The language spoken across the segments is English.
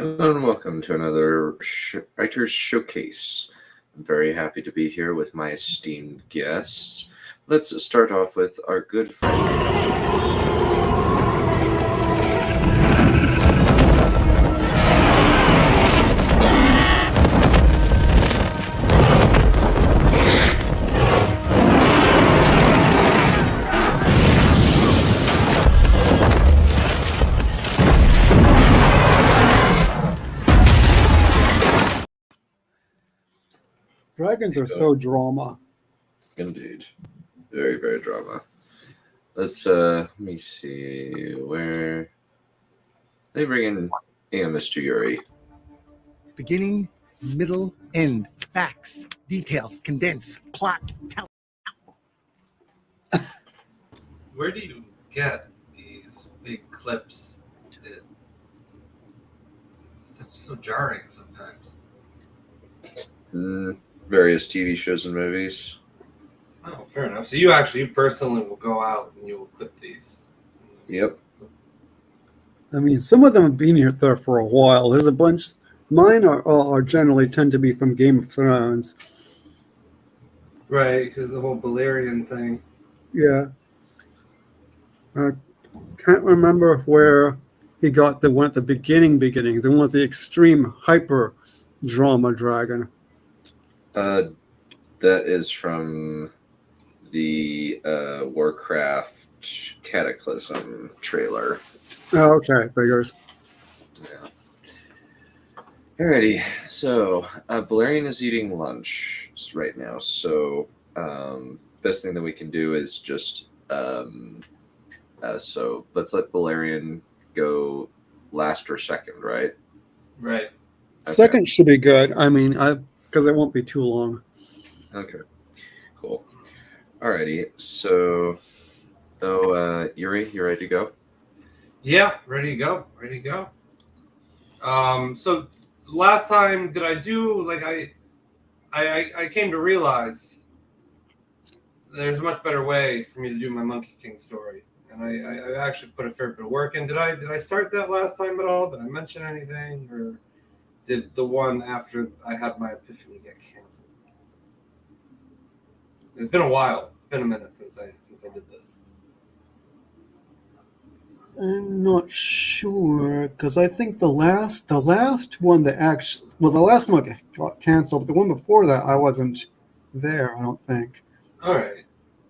Hello and welcome to another Writer's Showcase. I'm very happy to be here with my esteemed guests. Let's start off with our good friend. Dragons are so drama. Indeed. Very, very drama. Let me see, where... Let me bring in Mr. Yuri. Beginning, middle, end. Facts, details, condense, plot, tell. Where do you get these big clips? It's so jarring sometimes. Various TV shows and movies. Oh, fair enough. So you personally will go out and you will clip these. Yep. I mean, some of them have been here there for a while. There's a bunch. Mine are generally tend to be from Game of Thrones. Right, because the whole Balerion thing. Yeah. I can't remember where he got the one at the beginning, the one with the extreme hyper drama dragon. That is from the Warcraft Cataclysm trailer. Oh, okay, figures. Yeah. Alrighty, so Balerion is eating lunch right now, so best thing that we can do is just so let's let Balerion go last or second, right? Right. Okay. Second should be good. I mean, because it won't be too long. Okay, cool. Alrighty, so Yuri, you ready to go? Yeah, ready to go. Ready to go. So last time did I do I came to realize there's a much better way for me to do my Monkey King story. And I actually put a fair bit of work in. Did I start that last time at all? Did I mention anything? Or did the one after I had my epiphany get canceled? It's been a while. It's been a minute since I did this. I'm not sure because I think the last one that the last one got canceled. But the one before that, I wasn't there. I don't think. All right.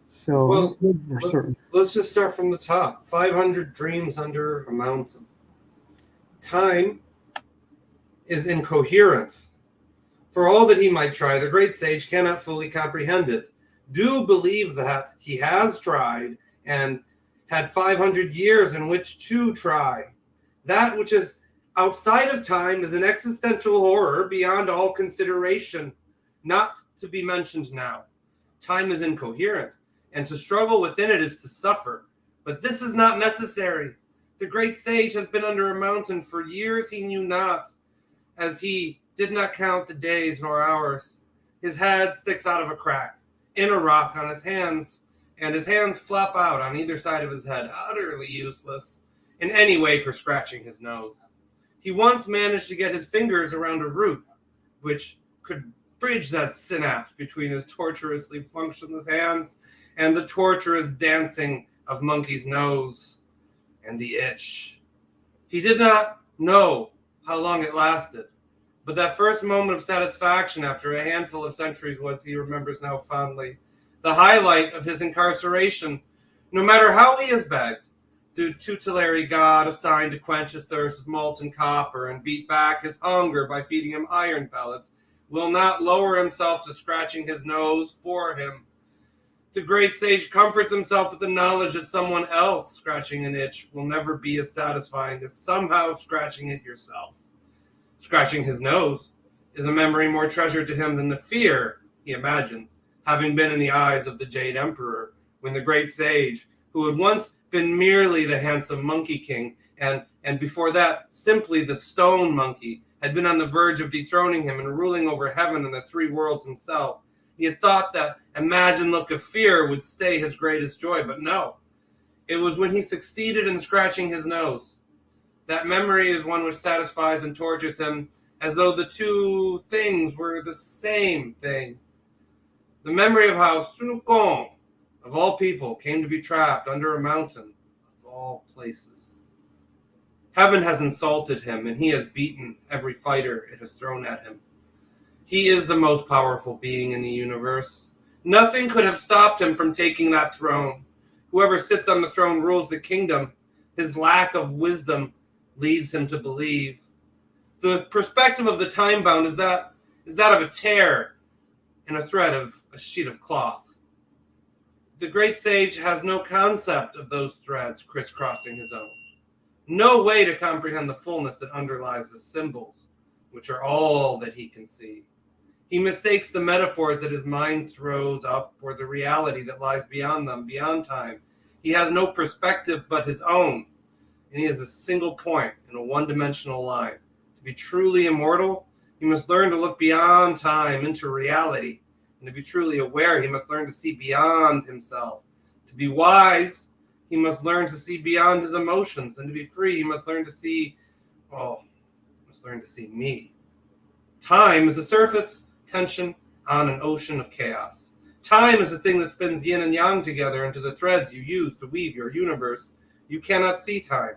So Well, certain. Let's just start from the top. 500 dreams under a mountain. Time is incoherent. For all that he might try, the great sage cannot fully comprehend it. Do believe that he has tried and had 500 years in which to try. That which is outside of time is an existential horror beyond all consideration, not to be mentioned now. Time is incoherent, and to struggle within it is to suffer. But this is not necessary. The great sage has been under a mountain for years he knew not, as he did not count the days nor hours. His head sticks out of a crack in a rock on his hands, and his hands flop out on either side of his head, utterly useless in any way for scratching his nose. He once managed to get his fingers around a root, which could bridge that synapse between his tortuously functionless hands and the torturous dancing of Monkey's nose and the itch. He did not know how long it lasted, but that first moment of satisfaction after a handful of centuries was, he remembers now fondly, the highlight of his incarceration. No matter how he has begged, the tutelary god assigned to quench his thirst with molten copper and beat back his hunger by feeding him iron pellets, will not lower himself to scratching his nose for him. The great sage comforts himself with the knowledge that someone else scratching an itch will never be as satisfying as somehow scratching it yourself. Scratching his nose is a memory more treasured to him than the fear he imagines, having been in the eyes of the Jade Emperor, when the great sage, who had once been merely the handsome Monkey King, and before that simply the Stone Monkey, had been on the verge of dethroning him and ruling over heaven and the three worlds himself. He had thought that imagined look of fear would stay his greatest joy, but no. It was when he succeeded in scratching his nose That memory is one which satisfies and tortures him as though the two things were the same thing. The memory of how Sunukong, of all people, came to be trapped under a mountain, of all places. Heaven has insulted him, and he has beaten every fighter it has thrown at him. He is the most powerful being in the universe. Nothing could have stopped him from taking that throne. Whoever sits on the throne rules the kingdom. His lack of wisdom leads him to believe. The perspective of the time-bound is that of a tear in a thread of a sheet of cloth. The great sage has no concept of those threads crisscrossing his own. No way to comprehend the fullness that underlies the symbols, which are all that he can see. He mistakes the metaphors that his mind throws up for the reality that lies beyond them, beyond time. He has no perspective but his own, and he is a single point in a one-dimensional line. To be truly immortal, he must learn to look beyond time into reality. And to be truly aware, he must learn to see beyond himself. To be wise, he must learn to see beyond his emotions. And to be free, he must learn to see, me. Time is a surface tension on an ocean of chaos. Time is a thing that spins yin and yang together into the threads you use to weave your universe. You cannot see time.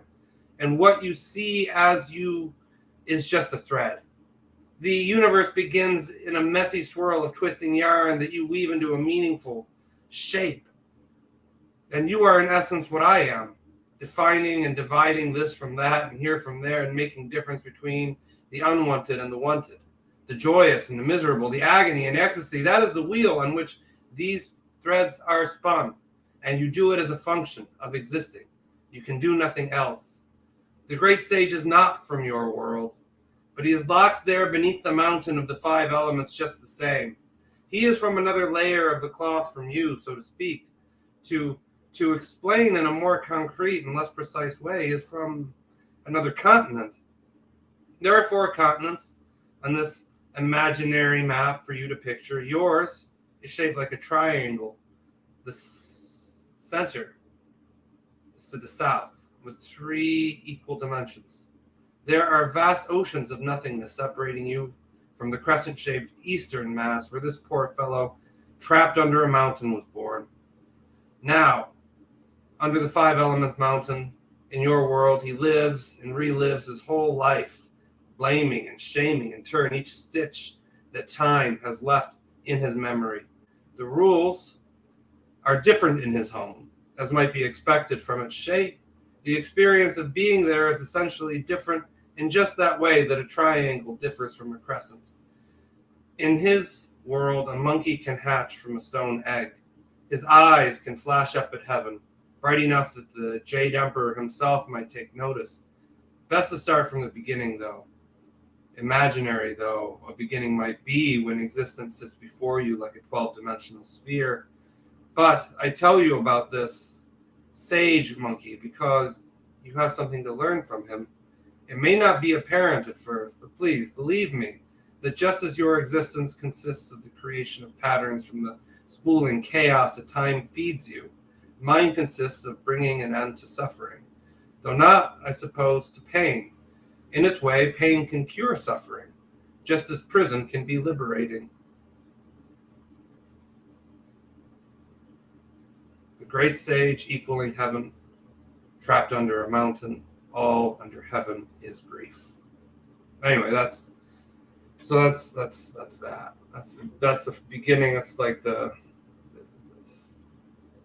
And what you see as you is just a thread. The universe begins in a messy swirl of twisting yarn that you weave into a meaningful shape. And you are in essence what I am, defining and dividing this from that and here from there and making difference between the unwanted and the wanted, the joyous and the miserable, the agony and ecstasy. That is the wheel on which these threads are spun, and you do it as a function of existing. You can do nothing else. The great sage is not from your world, but he is locked there beneath the mountain of the five elements just the same. He is from another layer of the cloth from you, so to speak. To explain in a more concrete and less precise way, is from another continent. There are 4 continents on this imaginary map for you to picture. Yours is shaped like a triangle. The center is to the south with 3 equal dimensions. There are vast oceans of nothingness separating you from the crescent-shaped eastern mass where this poor fellow, trapped under a mountain, was born. Now, under the 5 elements mountain, in your world, he lives and relives his whole life, blaming and shaming in turn each stitch that time has left in his memory. The rules are different in his home, as might be expected from its shape. The experience of being there is essentially different in just that way that a triangle differs from a crescent. In his world, a monkey can hatch from a stone egg. His eyes can flash up at heaven, bright enough that the Jade Emperor himself might take notice. Best to start from the beginning, though. Imaginary, though, a beginning might be when existence sits before you like a 12-dimensional sphere. But I tell you about this sage monkey because you have something to learn from him. It may not be apparent at first, but please believe me that just as your existence consists of the creation of patterns from the spooling chaos that time feeds you, mine consists of bringing an end to suffering, though not, I suppose, to pain. In its way, pain can cure suffering, just as prison can be liberating. The great sage equaling heaven, trapped under a mountain, all under heaven is grief. Anyway, that's that. That's the beginning. It's like I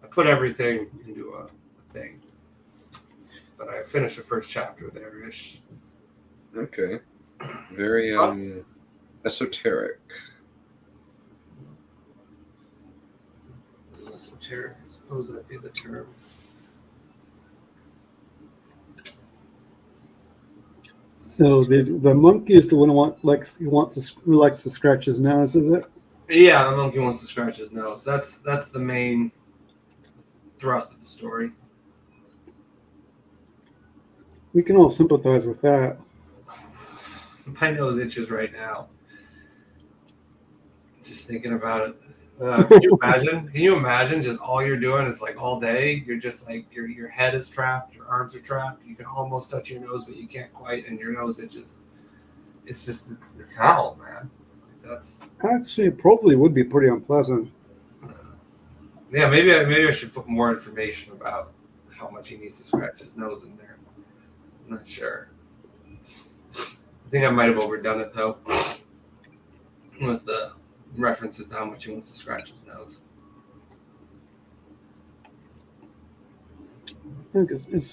put everything into a thing, but I finished the first chapter there-ish. Okay. Very esoteric. Esoteric, I suppose that'd be the term. So the monkey is the one who likes to scratch his nose, is it? Yeah, the monkey wants to scratch his nose. That's the main thrust of the story. We can all sympathize with that. My nose itches right now. Just thinking about it. Can you imagine? Can you imagine just all you're doing is like all day? You're just like your head is trapped, your arms are trapped. You can almost touch your nose, but you can't quite, and your nose itches. It's hell, man. Like that's Actually, it probably would be pretty unpleasant. yeah. Maybe I should put more information about how much he needs to scratch his nose in there. I'm not sure. I think I might have overdone it though, with the references to how much he wants to scratch his nose.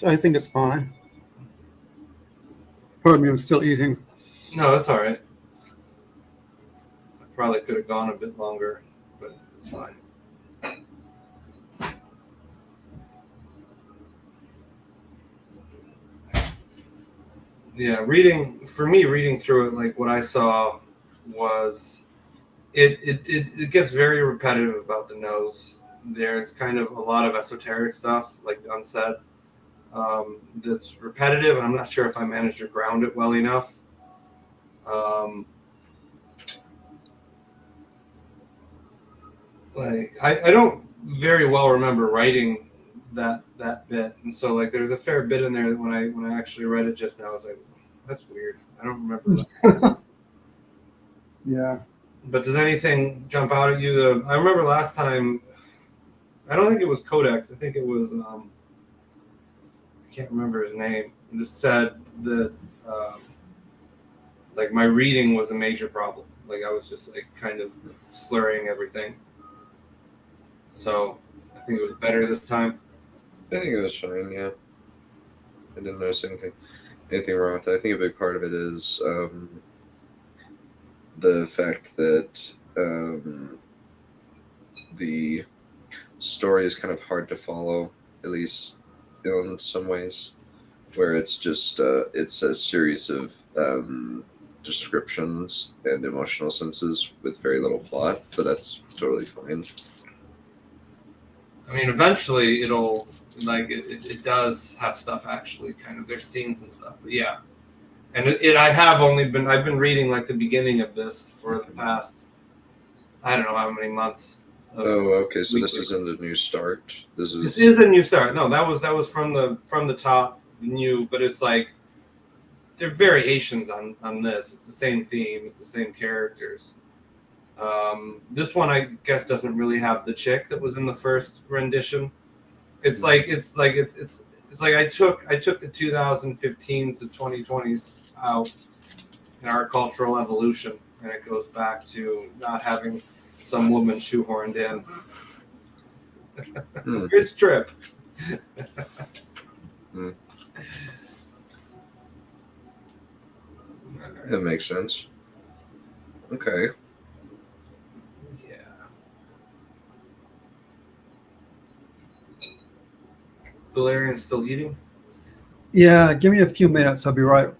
I think it's fine. Pardon me, I'm still eating. No, that's all right. I probably could have gone a bit longer, but it's fine. Yeah, reading through it, like what I saw was it gets very repetitive about the nose. There's kind of a lot of esoteric stuff, like unsaid, that's repetitive, and I'm not sure if I managed to ground it well enough. Like I don't very well remember writing that bit, and so like there's a fair bit in there that when I actually read it just now, I was like, that's weird. I don't remember that. Yeah. But does anything jump out at you? I remember last time, I don't think it was Codex. I think it was, I can't remember his name. It just said that, like, my reading was a major problem. Like, I was just, like, kind of slurring everything. So, I think it was better this time. I think it was fine, yeah. I didn't notice anything wrong with it. I think a big part of it is the fact that the story is kind of hard to follow, at least in some ways, where it's just it's a series of descriptions and emotional senses with very little plot, but that's totally fine. I mean, eventually it'll, like, it does have stuff actually kind of, there's scenes and stuff, but yeah. And I've been reading like the beginning of this for the past, I don't know how many months. Oh, okay, so this isn't a new start? This is a new start. No, that was from the top new, but it's like, there are variations on this. It's the same theme, it's the same characters. This one, I guess, doesn't really have the chick that was in the first rendition. It's like I took the 2015s to 2020s out in our cultural evolution, and it goes back to not having some woman shoehorned in. This trip. That makes sense. Okay. Valerian's still eating? Yeah, give me a few minutes. I'll be right.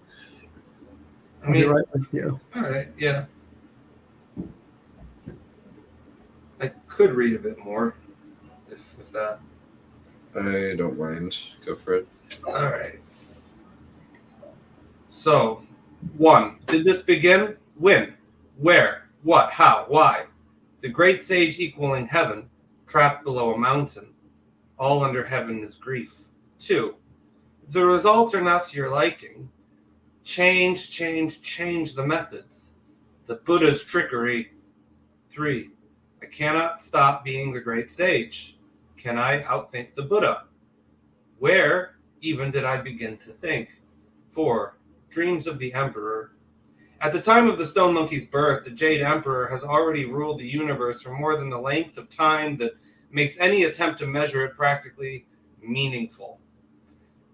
I'll be right with you. All right, yeah. I could read a bit more, if that. I don't mind. Go for it. All right. So, 1. Did this begin? When? Where? What? How? Why? The great sage equaling heaven, trapped below a mountain. All under heaven is grief. 2. If the results are not to your liking, change the methods. The Buddha's trickery. 3. I cannot stop being the great sage. Can I outthink the Buddha? Where even did I begin to think? 4. Dreams of the Emperor. At the time of the Stone Monkey's birth, the Jade Emperor has already ruled the universe for more than the length of time that makes any attempt to measure it practically meaningful.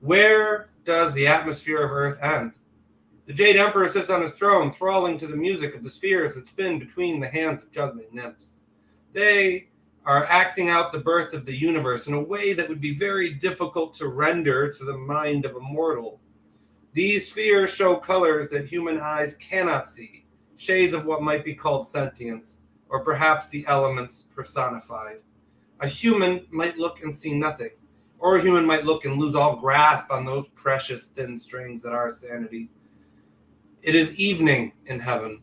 Where does the atmosphere of Earth end? The Jade Emperor sits on his throne, thralling to the music of the spheres that spin between the hands of juggling nymphs. They are acting out the birth of the universe in a way that would be very difficult to render to the mind of a mortal. These spheres show colors that human eyes cannot see, shades of what might be called sentience, or perhaps the elements personified. A human might look and see nothing, or a human might look and lose all grasp on those precious thin strings that are sanity. It is evening in heaven.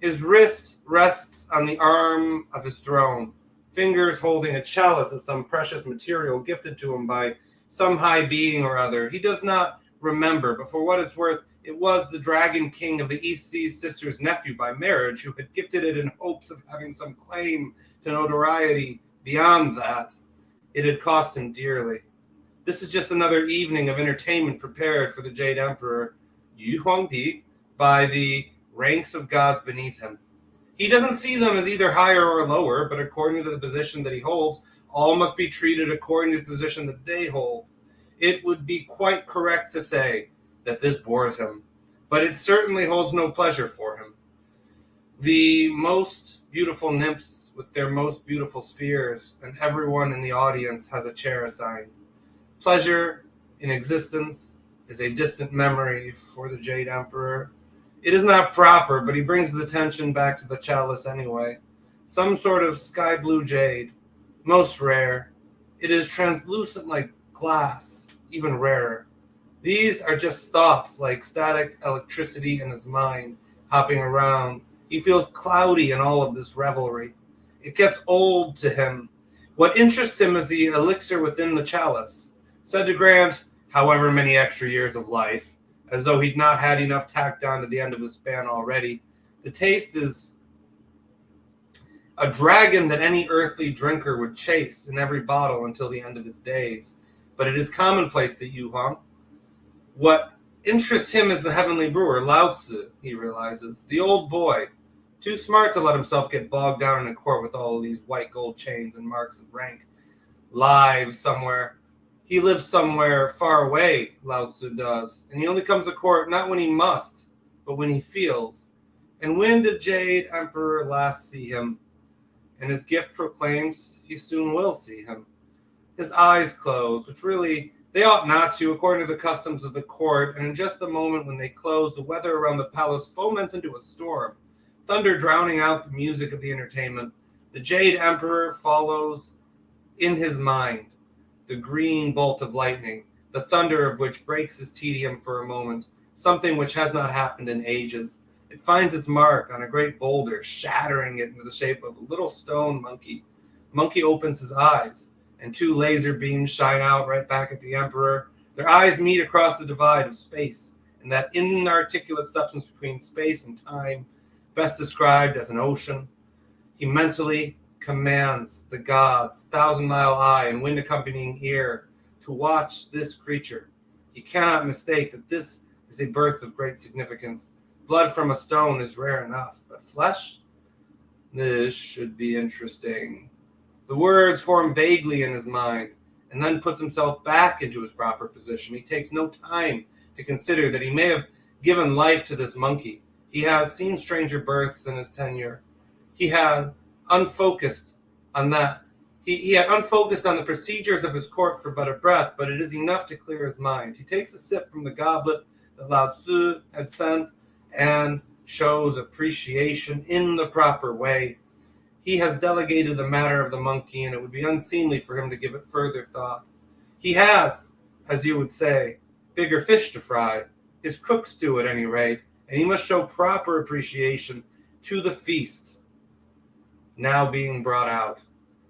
His wrist rests on the arm of his throne. fingers holding a chalice of some precious material gifted to him by some high being or other. He does not remember, but for what it's worth, it was the Dragon King of the East Sea's sister's nephew by marriage who had gifted it in hopes of having some claim to notoriety beyond that. It had cost him dearly. This is just another evening of entertainment prepared for the Jade Emperor, Yu Huangdi, by the ranks of gods beneath him. He doesn't see them as either higher or lower, but according to the position that he holds, all must be treated according to the position that they hold. It would be quite correct to say that this bores him, but it certainly holds no pleasure for him. The most beautiful nymphs with their most beautiful spheres, and everyone in the audience has a chair assigned. Pleasure in existence is a distant memory for the Jade Emperor. It is not proper, but he brings his attention back to the chalice anyway. Some sort of sky blue jade, most rare. It is translucent like glass, even rarer. These are just thoughts like static electricity in his mind, hopping around. He feels cloudy in all of this revelry. It gets old to him. What interests him is the elixir within the chalice, said to grant however many extra years of life, as though he'd not had enough tacked on to the end of his span already. The taste is a dragon that any earthly drinker would chase in every bottle until the end of his days. But it is commonplace to Yu Huang. What interests him is the heavenly brewer, Lao Tzu, he realizes. The old boy, too smart to let himself get bogged down in a court with all of these white gold chains and marks of rank. Lives somewhere. He lives somewhere far away, Lao Tzu does. And he only comes to court not when he must, but when he feels. And when did Jade Emperor last see him? And his gift proclaims he soon will see him. His eyes close, which really they ought not to, according to the customs of the court, and in just the moment when they close, the weather around the palace foments into a storm, thunder drowning out the music of the entertainment. The Jade Emperor follows in his mind the green bolt of lightning, the thunder of which breaks his tedium for a moment, something which has not happened in ages. It finds its mark on a great boulder, shattering it into the shape of a little stone monkey. Monkey opens his eyes, and two laser beams shine out right back at the Emperor. Their eyes meet across the divide of space, and that inarticulate substance between space and time, best described as an ocean. He mentally commands the gods, 1,000-mile eye and wind-accompanying ear, to watch this creature. He cannot mistake that this is a birth of great significance. Blood from a stone is rare enough, but flesh? This should be interesting. The words form vaguely in his mind, and then puts himself back into his proper position. He takes no time to consider that he may have given life to this monkey. He has seen stranger births in his tenure. He had unfocused on that. He had unfocused on the procedures of his court for but a breath, but it is enough to clear his mind. He takes a sip from the goblet that Lao Tzu had sent and shows appreciation in the proper way. He has delegated the matter of the monkey, and it would be unseemly for him to give it further thought. He has, as you would say, bigger fish to fry. His cooks do at any rate, and he must show proper appreciation to the feast now being brought out.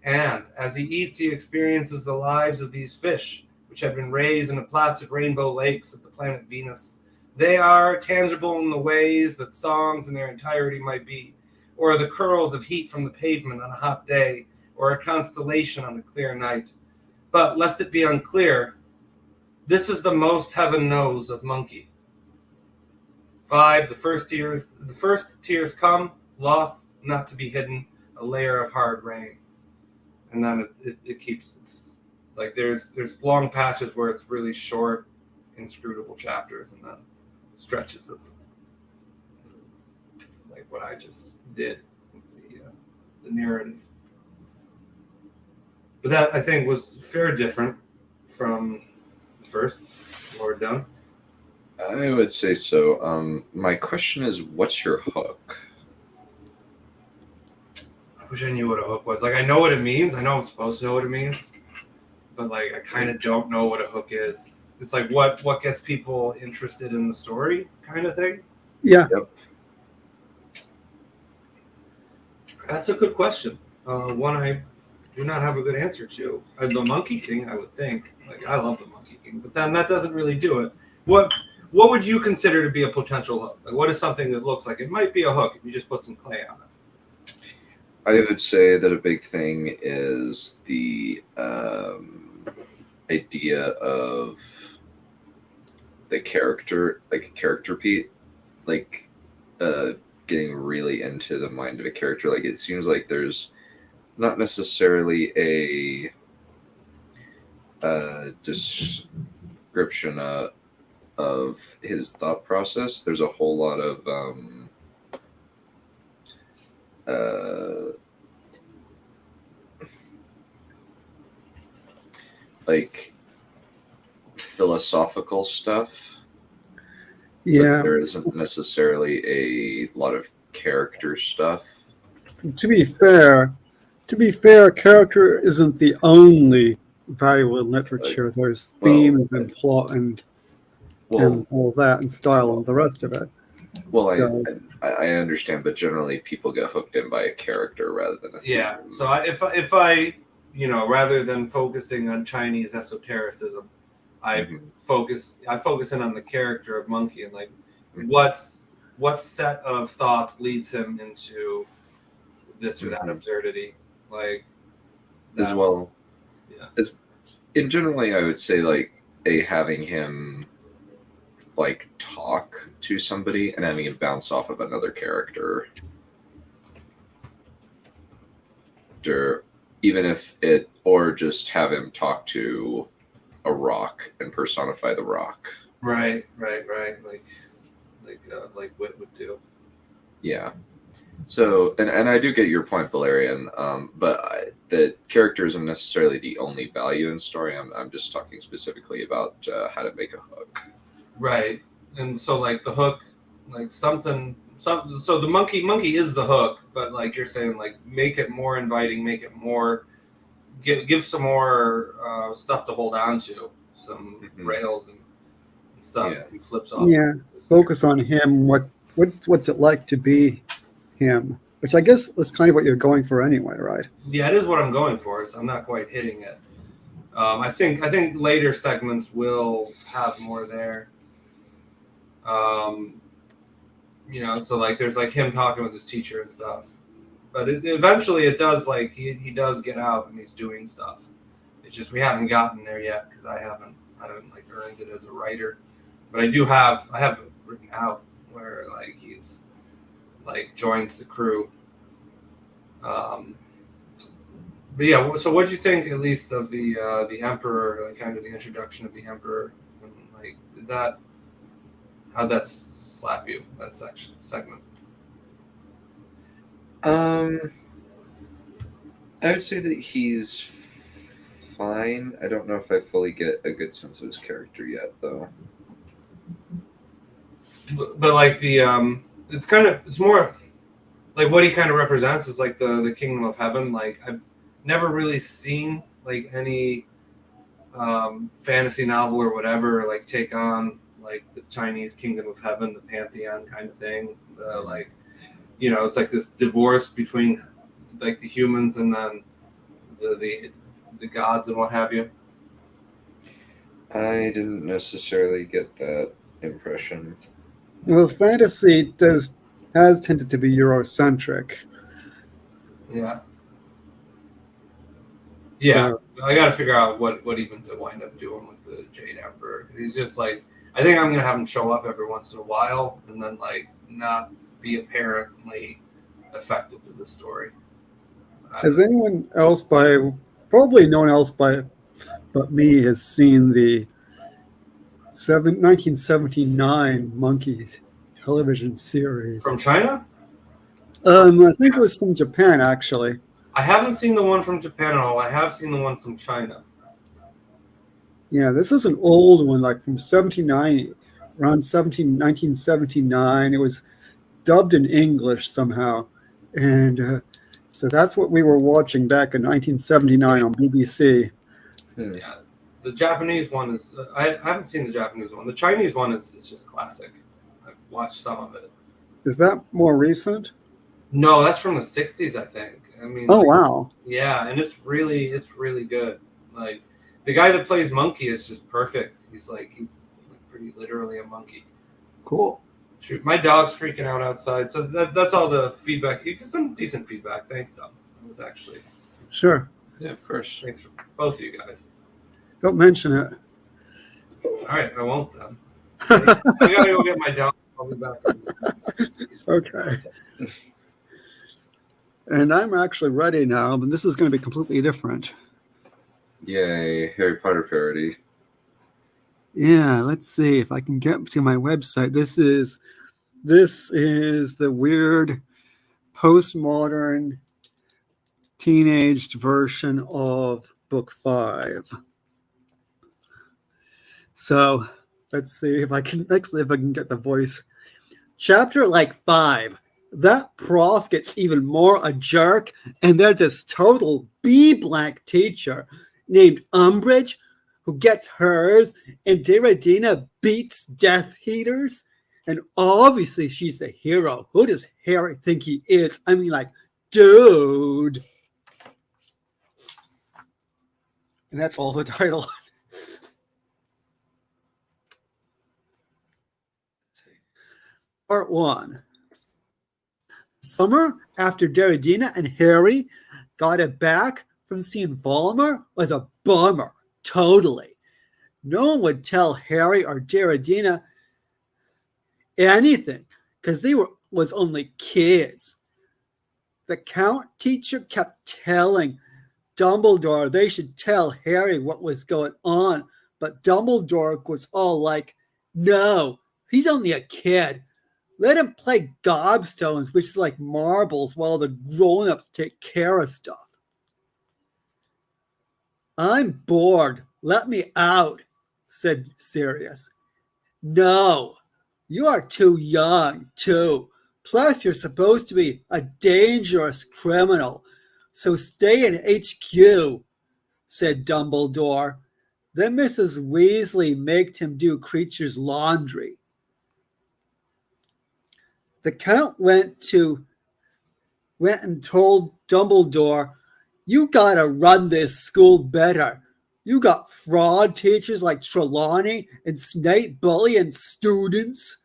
And as he eats, he experiences the lives of these fish, which have been raised in the placid rainbow lakes of the planet Venus. They are tangible in the ways that songs in their entirety might be, or the curls of heat from the pavement on a hot day, or a constellation on a clear night. But lest it be unclear, this is the most heaven knows of monkey. 5. The first tears come, loss not to be hidden, a layer of hard rain. And then it keeps, it's like there's long patches where it's really short, inscrutable chapters, and then stretches of like what I just did with the narrative. But that, I think, was fair different from the first Lord Done. I would say so. My question is, what's your hook? I wish I knew what a hook was. Like, I know what it means. I know I'm supposed to know what it means. But, like, I kind of don't know what a hook is. It's like what gets people interested in the story kind of thing. Yeah. Yep. That's a good question. One I do not have a good answer to. The Monkey King, I would think. Like, I love the Monkey King, but then that doesn't really do it. What would you consider to be a potential hook? Like, what is something that looks like it might be a hook if you just put some clay on it? I would say that a big thing is the idea of the character, like a character piece, like getting really into the mind of a character. Like, it seems like there's not necessarily a description of his thought process. There's a whole lot of like philosophical stuff. Yeah. But there isn't necessarily a lot of character stuff. To be fair, character isn't the only value in literature. There's themes and plot and all that, and style and the rest of it. Well, So- I understand, but generally people get hooked in by a character rather than a theme. Yeah. So if I rather than focusing on Chinese esotericism, I focus in on the character of Monkey and like what set of thoughts leads him into this or that absurdity, like as well. Yeah. As in generally, I would say like having him like talk to somebody and having it bounce off of another character, or even if it, or just have him talk to a rock and personify the rock. Right. Like Wit would do. Yeah. So, and I do get your point, Valerian, but the character isn't necessarily the only value in story. I'm just talking specifically about how to make a hook. Right. And so like the hook, like so the monkey is the hook, but like you're saying, like make it more inviting, make it more, give some more stuff to hold on to, some rails and stuff that he flips off. Yeah, focus on him. What's it like to be him? Which I guess is kind of what you're going for anyway, right? Yeah, it is what I'm going for. So I'm not quite hitting it. I think later segments will have more there. So like there's like him talking with his teacher and stuff, but eventually it does, like he does get out and he's doing stuff. It's just we haven't gotten there yet because I haven't like earned it as a writer, but I have it written out where like he's like joins the crew. But yeah, so what do you think at least of the Emperor, like kind of the introduction of the Emperor, and like how'd that slap you, that segment? I would say that he's fine. I don't know if I fully get a good sense of his character yet, though. But like the it's more like what he kind of represents is like the kingdom of heaven. Like I've never really seen like any fantasy novel or whatever like take on like the Chinese kingdom of heaven, the pantheon kind of thing. Like it's like this divorce between like the humans and then the gods and what have you. I didn't necessarily get that impression. Well, fantasy has tended to be Eurocentric. Yeah. So, I got to figure out what even to wind up doing with the Jade Emperor. He's just like, I think I'm gonna have him show up every once in a while and then like not be apparently effective to the story. has anyone else probably no one else but me has seen the 1979 Monkeys television series From China? I think it was from Japan, actually. I haven't seen the one from Japan at all. I have seen the one from China. Yeah, this is an old one, like from 79, around 1979. It was dubbed in English somehow, and so that's what we were watching back in 1979 on BBC. Yeah, the Japanese one is. I haven't seen the Japanese one. The Chinese one is just classic. I've watched some of it. Is that more recent? No, that's from the '60s, I think. I mean, Oh, like, wow. yeah, and it's really good. Like the guy that plays Monkey is just perfect. He's pretty literally a monkey. Cool. Shoot, my dog's freaking out outside. So that's all the feedback. You get some decent feedback. Thanks, Dom. It was actually Sure. Yeah, of course. thanks for both of you guys. Don't mention it. All right, I won't then. I gotta go get my dog. I'll be back. He's freaking Okay. outside. And I'm actually ready now, but this is going to be completely different. Yay, Harry Potter parody. Yeah, let's see if I can get to my website. This is the weird postmodern teenaged version of book 5. So let's see if I can get the voice. Chapter 5. That prof gets even more a jerk, and there's this total B-blank teacher named Umbridge who gets hers, and Deradina beats Death Eaters, and obviously she's the hero. Who does Harry think he is? I mean, dude. And that's all the title. Part 1. Summer after Deradina and Harry got it back from seeing Voldemort was a bummer. Totally. No one would tell Harry or Deradina anything because they was only kids. The count teacher kept telling Dumbledore they should tell Harry what was going on, but Dumbledore was all like, no, he's only a kid. Let him play gobstones, which is like marbles, while the grown-ups take care of stuff. I'm bored. Let me out, said Sirius. No, you are too young, too. Plus, you're supposed to be a dangerous criminal. So stay in HQ, said Dumbledore. Then Mrs. Weasley made him do Creature's laundry. The Count went and told Dumbledore, you gotta run this school better. You got fraud teachers like Trelawney and Snape bullying students,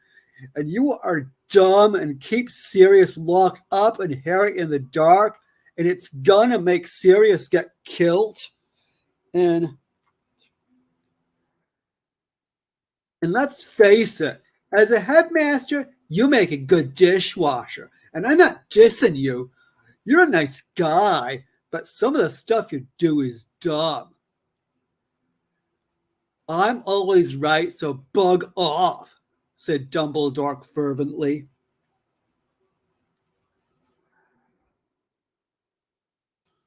and you are dumb and keep Sirius locked up and Harry in the dark, and it's gonna make Sirius get killed. And let's face it, as a headmaster, you make a good dishwasher. And I'm not dissing you. You're a nice guy, but some of the stuff you do is dumb. I'm always right, so bug off, said Dumbledore fervently.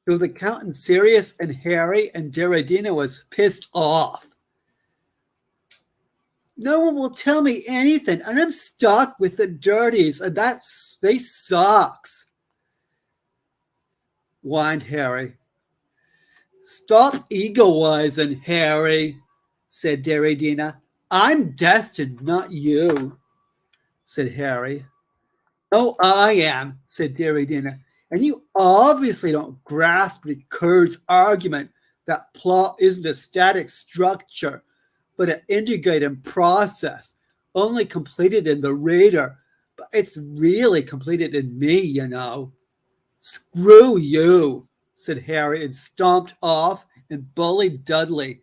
It was the Count and Sirius and Harry, and Deradina was pissed off. No one will tell me anything, and I'm stuck with the dirties, and they sucks, whined Harry. Stop egoizing, Harry, said Deradina. I'm destined, not you, said Harry. No, I am, said Deradina. And you obviously don't grasp the Cur's argument that plot isn't a static structure, but an integrated process, only completed in the reader. But it's really completed in me, you know. Screw you, said Harry, and stomped off and bullied Dudley,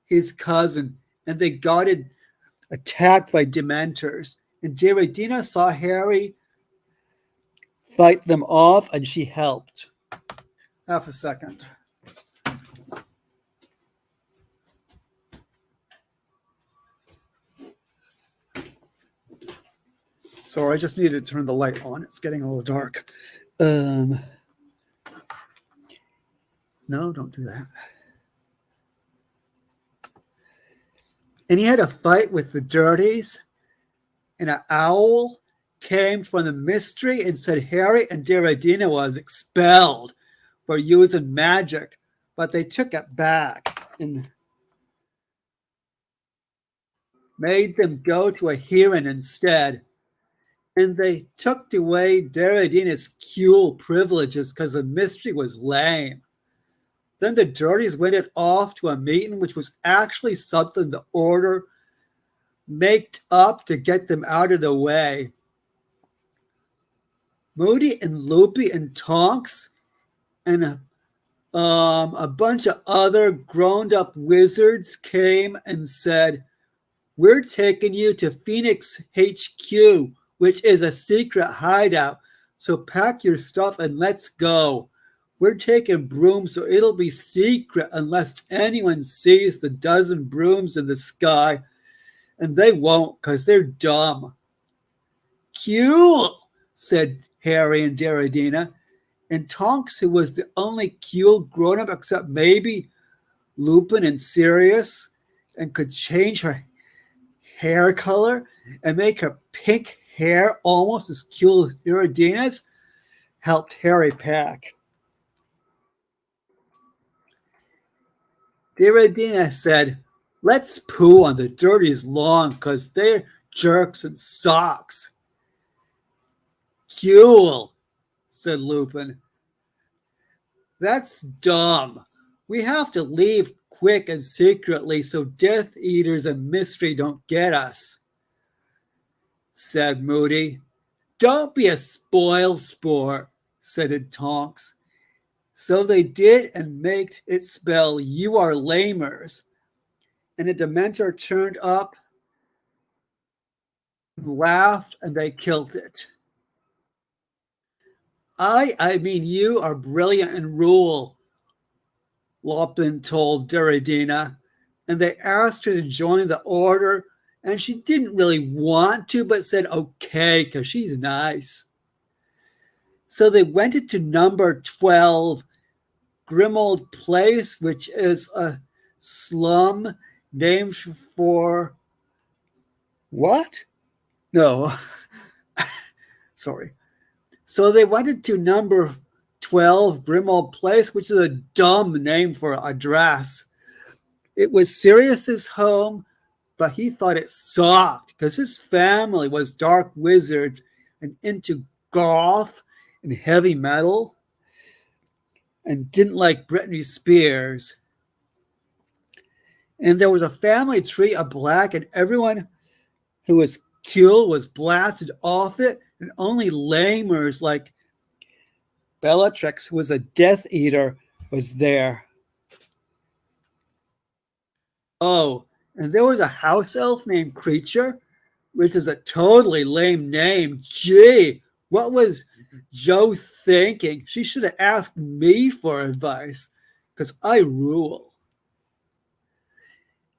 his cousin, and they got attacked by Dementors. And Deradina saw Harry fight them off, and she helped. Half a second. Sorry, I just needed to turn the light on. It's getting a little dark. No, don't do that. And he had a fight with the Dirties, and an owl came from the mystery and said Harry and Deradina was expelled for using magic, but they took it back and made them go to a hearing instead. and they took away Derridina's Kuel privileges because the mystery was lame. Then the Dirties went it off to a meeting, which was actually something the Order made up to get them out of the way. Moody and Loopy and Tonks and a bunch of other grown-up wizards came and said, "We're taking you to Phoenix HQ, which is a secret hideout. So pack your stuff and let's go. We're taking brooms, so it'll be secret unless anyone sees the dozen brooms in the sky. And they won't, because they're dumb." "Cool," said Harry and Derridina. And Tonks, who was the only Kuel grown-up except maybe Lupin and Sirius, and could change her hair color and make her pink hair almost as cool as Derridina's, helped Harry pack. Derridina said, "Let's poo on the Dirties' lawn because they're jerks and socks." "Cool," said Lupin. "That's dumb. We have to leave quick and secretly so Death Eaters and Mystery don't get us," said Moody. "Don't be a spoil sport," said Tonks. So they did and made it spell "You are lamers." And a Dementor turned up, laughed, and they killed it. I mean, you are brilliant in rule," Lupin told Derridina, and they asked her to join the Order, and she didn't really want to, but said okay, because she's nice. So they went into number 12, Grimold Place, which is a slum named for what? No, sorry. So they went to number 12, Grimold Place, which is a dumb name for an address. It was Sirius's home, but he thought it sucked because his family was dark wizards and into goth and heavy metal and didn't like Britney Spears. And there was a family tree of black, and everyone who was Kuel was blasted off it, and only lamers like Bellatrix, who was a Death Eater, was there. Oh, and there was a house elf named Creature, which is a totally lame name. Gee, what was Jo thinking? She should have asked me for advice, because I rule.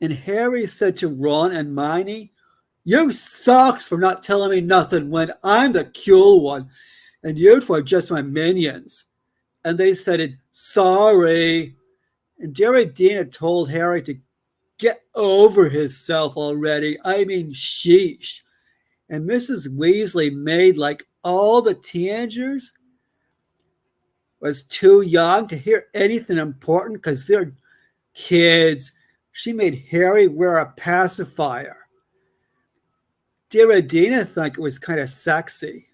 And Harry said to Ron and Hermione, "You sucks for not telling me nothing when I'm the cool one, and you two are just my minions." And they said, "Sorry." And Derridina told Harry to get over himself already. I mean, sheesh. And Mrs. Weasley made like all the teenagers was too young to hear anything important because they're kids. She made Harry wear a pacifier. Derridina thought it was kind of sexy.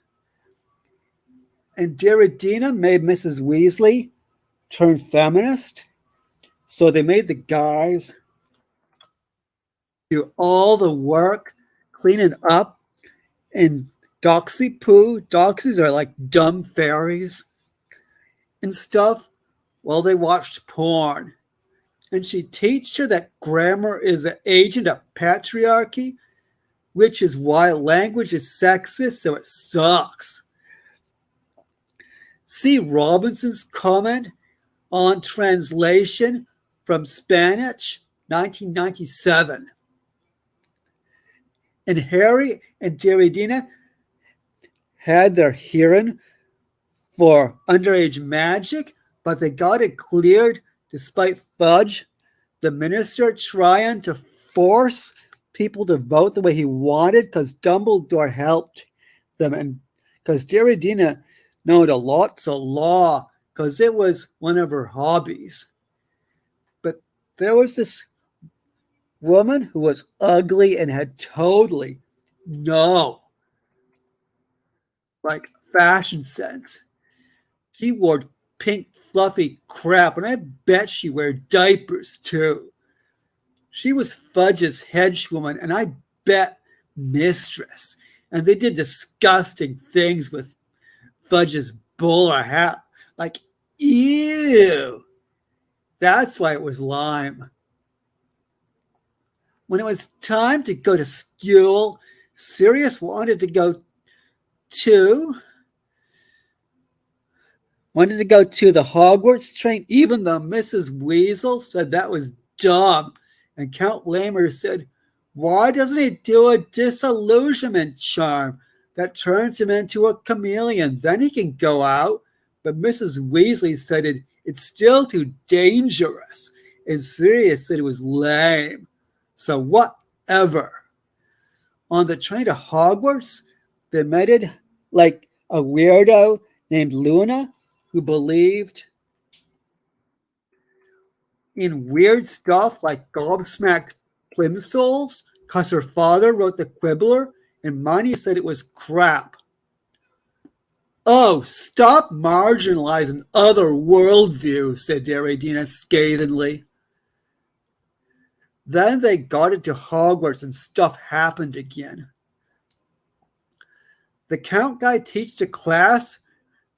And Derridina made Mrs. Weasley turn feminist. So they made the guys do all the work cleaning up in doxy poo. Doxies are like dumb fairies and stuff while they watched porn. And she teaches her that grammar is an agent of patriarchy, which is why language is sexist, so it sucks. See Robinson's comment on translation from Spanish, 1997. And Harry and Derridina had their hearing for underage magic, but they got it cleared despite Fudge, the minister, trying to force people to vote the way he wanted because Dumbledore helped them. And because Derridina knowed a lots of law because it was one of her hobbies. But there was this woman who was ugly and had totally no like fashion sense. She wore pink fluffy crap, and I bet she wore diapers too. She was Fudge's henchwoman, and I bet mistress. And they did disgusting things with Fudge's bowler hat. Like, ew. That's why it was lime. When it was time to go to school, Sirius wanted to go to the Hogwarts train, even though Mrs. Weasel said that was dumb. And Count Lamer said, why doesn't he do a disillusionment charm that turns him into a chameleon? Then he can go out. But Mrs. Weasley said it's still too dangerous. And Sirius said it was lame. So whatever. On the train to Hogwarts, they met like a weirdo named Luna who believed in weird stuff like gobsmacked plimsolls because her father wrote the Quibbler and Miney said it was crap. Oh, stop marginalizing other worldviews, said Darydina scathingly. Then they got into Hogwarts and stuff happened again. The Count guy teached a class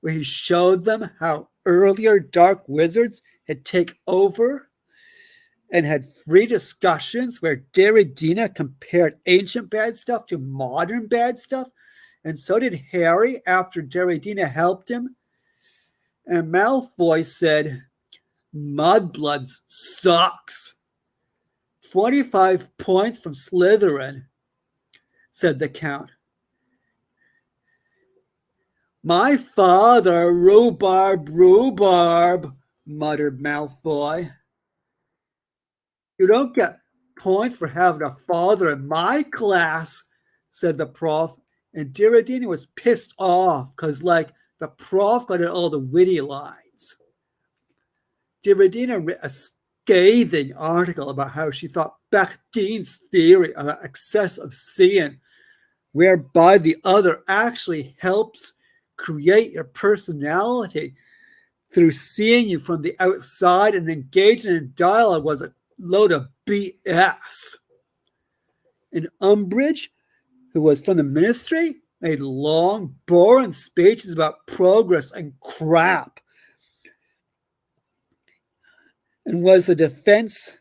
where he showed them how earlier dark wizards had taken over and had free discussions where Darydina compared ancient bad stuff to modern bad stuff. And so did Harry after Darydina helped him. And Malfoy said, Mudbloods sucks. 25 points from Slytherin, said the Count. My father, rhubarb, muttered Malfoy. You don't get points for having a father in my class, said the prof. And Darydina was pissed off because, like, the prof got in all the witty lines. Darydina wrote a scathing article about how she thought Bactine's theory of excessive seeing, whereby the other actually helps create your personality through seeing you from the outside and engaging in dialogue, was a load of BS. And Umbridge, who was from the ministry, made long, boring speeches about progress and crap, and was the defense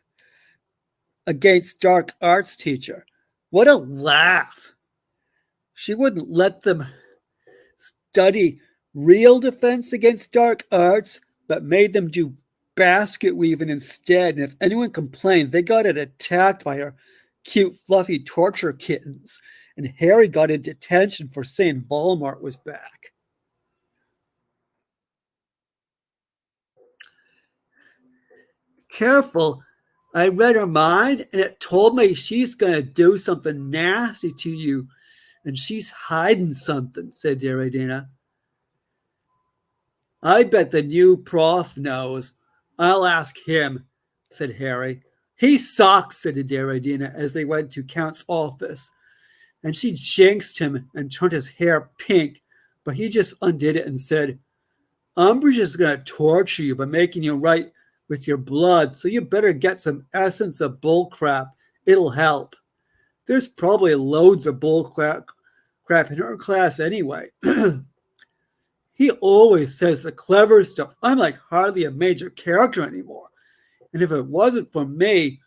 against dark arts teacher. What a laugh. She wouldn't let them study real defense against dark arts, but made them do basket weaving instead. And if anyone complained, they got it attacked by her cute, fluffy torture kittens. And Harry got in detention for saying Voldemort was back. Careful. I read her mind, and it told me she's going to do something nasty to you. And she's hiding something, said Darydina. I bet the new prof knows. I'll ask him, said Harry. He sucks, said Darydina as they went to Count's office. And she jinxed him and turned his hair pink, but he just undid it and said, Umbridge is going to torture you by making you write with your blood, so you better get some essence of bullcrap. It'll help. There's probably loads of bullcrap in her class anyway. He always says the clever stuff. I'm like hardly a major character anymore. And if it wasn't for me,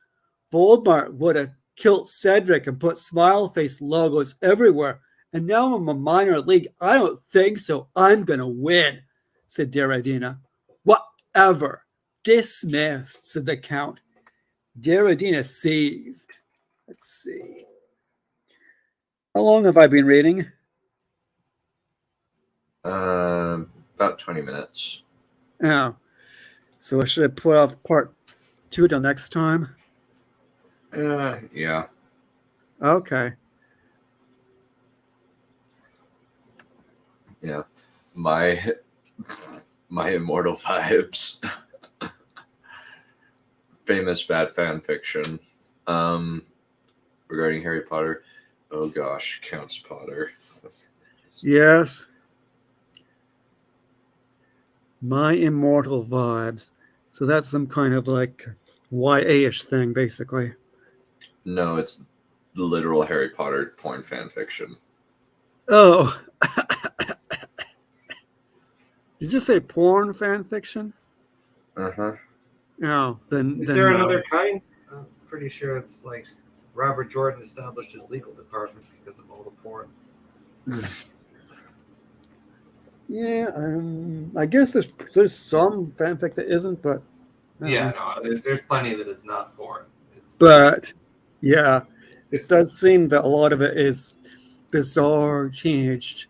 Voldemort would have killed Cedric and put smile face logos everywhere. And now I'm a minor league. I don't think so. I'm going to win, said Darydina. Whatever. Dismissed, said the Count. Darydina seethed. Let's see. How long have I been reading? About 20 minutes. Oh. So should I put off part 2 till next time? Yeah. Okay. Yeah. My immortal vibes. Famous bad fan fiction. Regarding Harry Potter. Oh gosh, Counts Potter. Yes. My Immortal vibes. So that's some kind of like YA-ish thing, basically. No, it's the literal Harry Potter porn fan fiction. Oh, did you say porn fan fiction? Uh-huh. No, Is then there no. another kind? I'm pretty sure it's like Robert Jordan established his legal department because of all the porn. Yeah, I guess there's some fanfic that isn't, but I don't Yeah, know. no, there's plenty that is not porn. But yeah, it does It's seem that a lot of it is bizarre teenage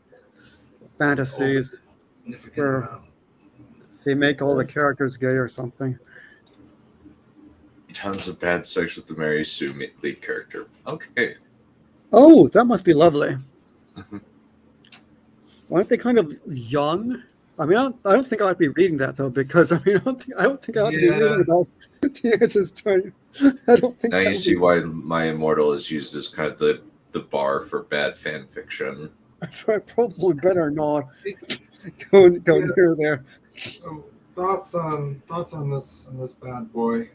over fantasies a significant where amount. they make all the characters gay or something. Tons of bad sex with the Mary Sue lead character. Okay. Oh, that must be lovely. Mhm. Aren't they kind of young? I mean, I don't think I ought to be reading that though, because I mean, I don't think I ought to be reading about teenagers doing. I don't think. Now that you would see be, why My Immortal is used as kind of the bar for bad fan fiction. so I probably better not go near there. So thoughts on this bad boy.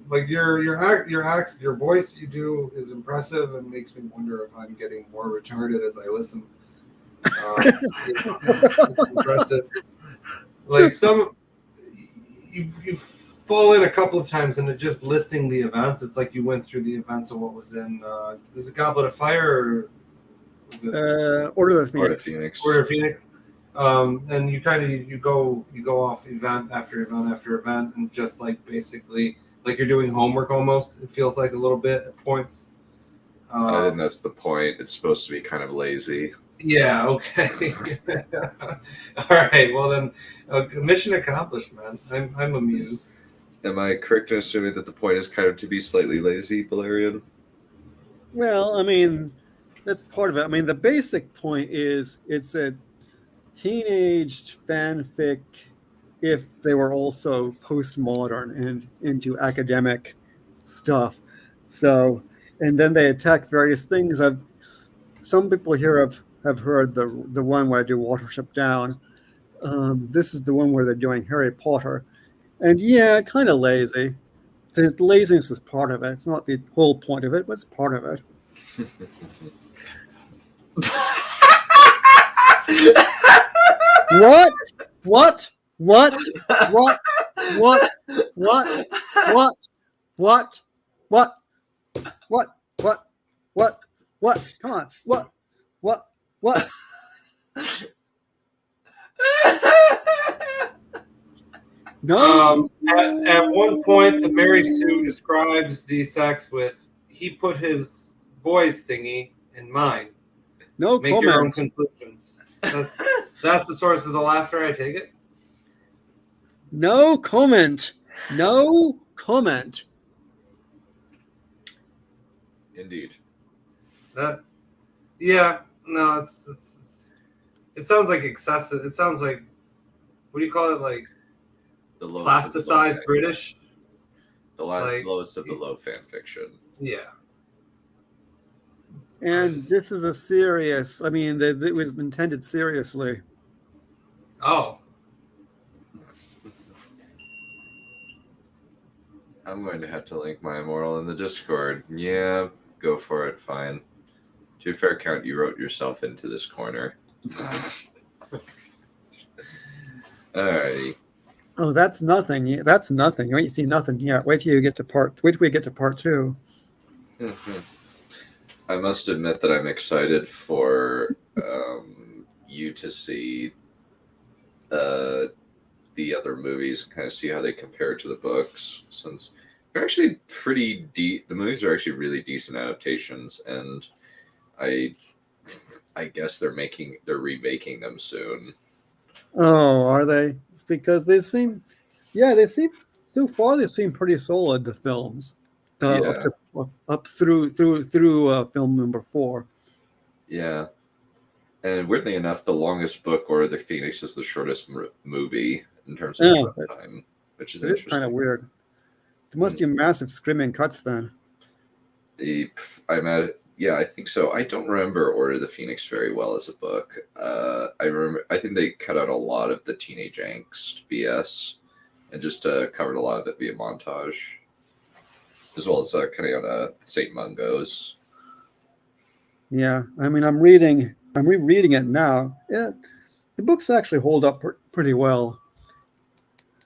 Like your voice you do is impressive and makes me wonder if I'm getting more retarded as I listen. It's impressive. Like you fall in a couple of times into just listing the events. It's like you went through the events of what was in. Is it Goblet of Fire or was it Order of the Or the Phoenix. Phoenix. Order of Phoenix? And you kind of you go off event after event after event, and just like basically like you're doing homework almost. It feels like a little bit at points. I think that's the point. It's supposed to be kind of lazy. Yeah. Okay. All right. Well then, mission accomplished, man. I'm amused. Am I correct in assuming that the point is kind of to be slightly lazy, Valerian? Well, I mean, that's part of it. I mean, the basic point is it's a teenage fanfic if they were also postmodern and into academic stuff. So, and then they attack various things. Some people here have heard the one where I do Watership Down. This is the one where they're doing Harry Potter, and yeah, kind of lazy. The laziness is part of it. It's not the whole point of it, but it's part of it. What? What? What? What? What? What? What? What? What? What? What? What? Come on. What? What? What? No. At one point, the Mary Sue describes the sex with he put his boy's thingy in mine. No Make your own comment. conclusions. That's the source of the laughter. I take it. No comment. No comment. Indeed. Yeah, no, it sounds like excessive. It sounds like, what do you call it? Like The lowest of the low plasticized fan- British. The like- lowest of the low fan fiction. Yeah. And this is a serious. I mean, it was intended seriously. Oh, I'm going to have to link My Immortal in the Discord. Yeah, go for it. Fine. To fair count, you wrote yourself into this corner. Alrighty. Oh, that's nothing. That's nothing. You ain't seen nothing yet. Wait till we get to part 2. I must admit that I'm excited for you to see the other movies, kind of see how they compare to the books, since they're actually pretty deep. The movies are actually really decent adaptations, and I guess they're remaking them soon. Oh, are they? Because they seem so far they seem pretty solid. The films, up through film number 4. Yeah. And weirdly enough, the longest book, Order of the Phoenix, is the shortest movie in terms of runtime, which is It's interesting. kind of weird. There must be massive screaming cuts then. I imagine Yeah, I think so. I don't remember Order of the Phoenix very well as a book. I think they cut out a lot of the teenage angst BS and just covered a lot of it via montage, as well as cutting out Saint Mungo's. Yeah, I mean, I'm rereading it now. Yeah, the books actually hold up pretty well.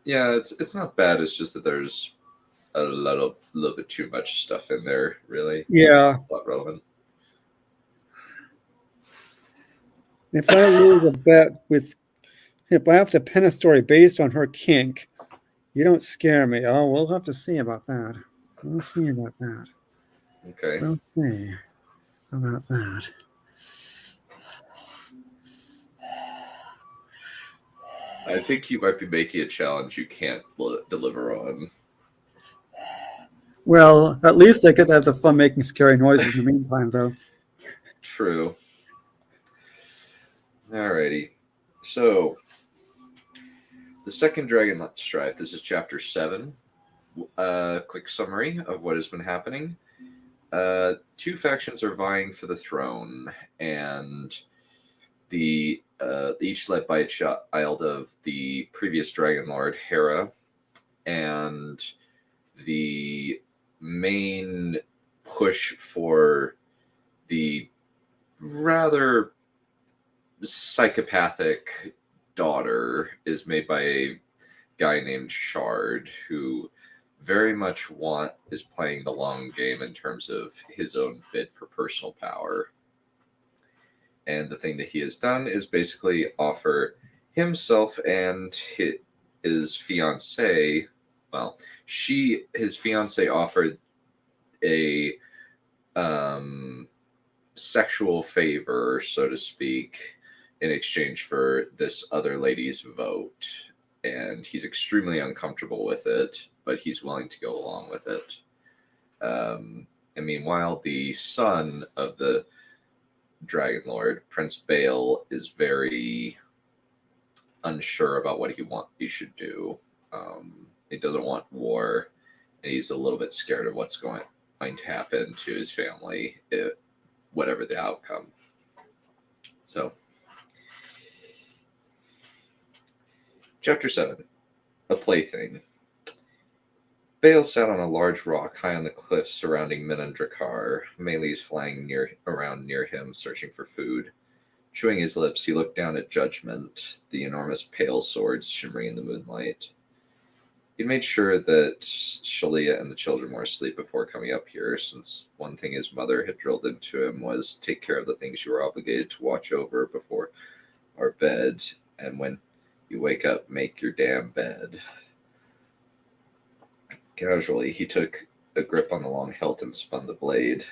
Yeah, it's not bad. It's just that there's a little bit too much stuff in there. Really, Yeah, it's not relevant. if I lose a bet with, if I have to pin a story based on her kink, you don't scare me. Oh, we'll have to see about that. We'll see about that. Okay. We'll see about that. I think you might be making a challenge you can't deliver on. Well, at least I get to have the fun making scary noises in the meantime, though. True. Alrighty. So, the second Dragonstrife, this is chapter 7. Quick summary of what has been happening. Two factions are vying for the throne, and each led by a child of the previous Dragonlord, Hera, and the main push for the rather psychopathic daughter is made by a guy named Shard, who very much is playing the long game in terms of his own bid for personal power. And the thing that he has done is basically offer himself and his fiancée, well, his fiancée offered a sexual favor, so to speak, in exchange for this other lady's vote. And he's extremely uncomfortable with it, but he's willing to go along with it. And meanwhile, the son of the Dragonlord, Prince Bale, is very unsure about what he should do. He doesn't want war, and he's a little bit scared of what's going to happen to his family, whatever the outcome. So, Chapter 7, A Plaything. Bale sat on a large rock high on the cliffs surrounding Minandrakar, Melees flying around near him, searching for food. Chewing his lips, he looked down at Judgment, the enormous pale swords shimmering in the moonlight. He made sure that Shalia and the children were asleep before coming up here, since one thing his mother had drilled into him was take care of the things you were obligated to watch over before our bed, and when you wake up, make your damn bed. Casually, he took a grip on the long hilt and spun the blade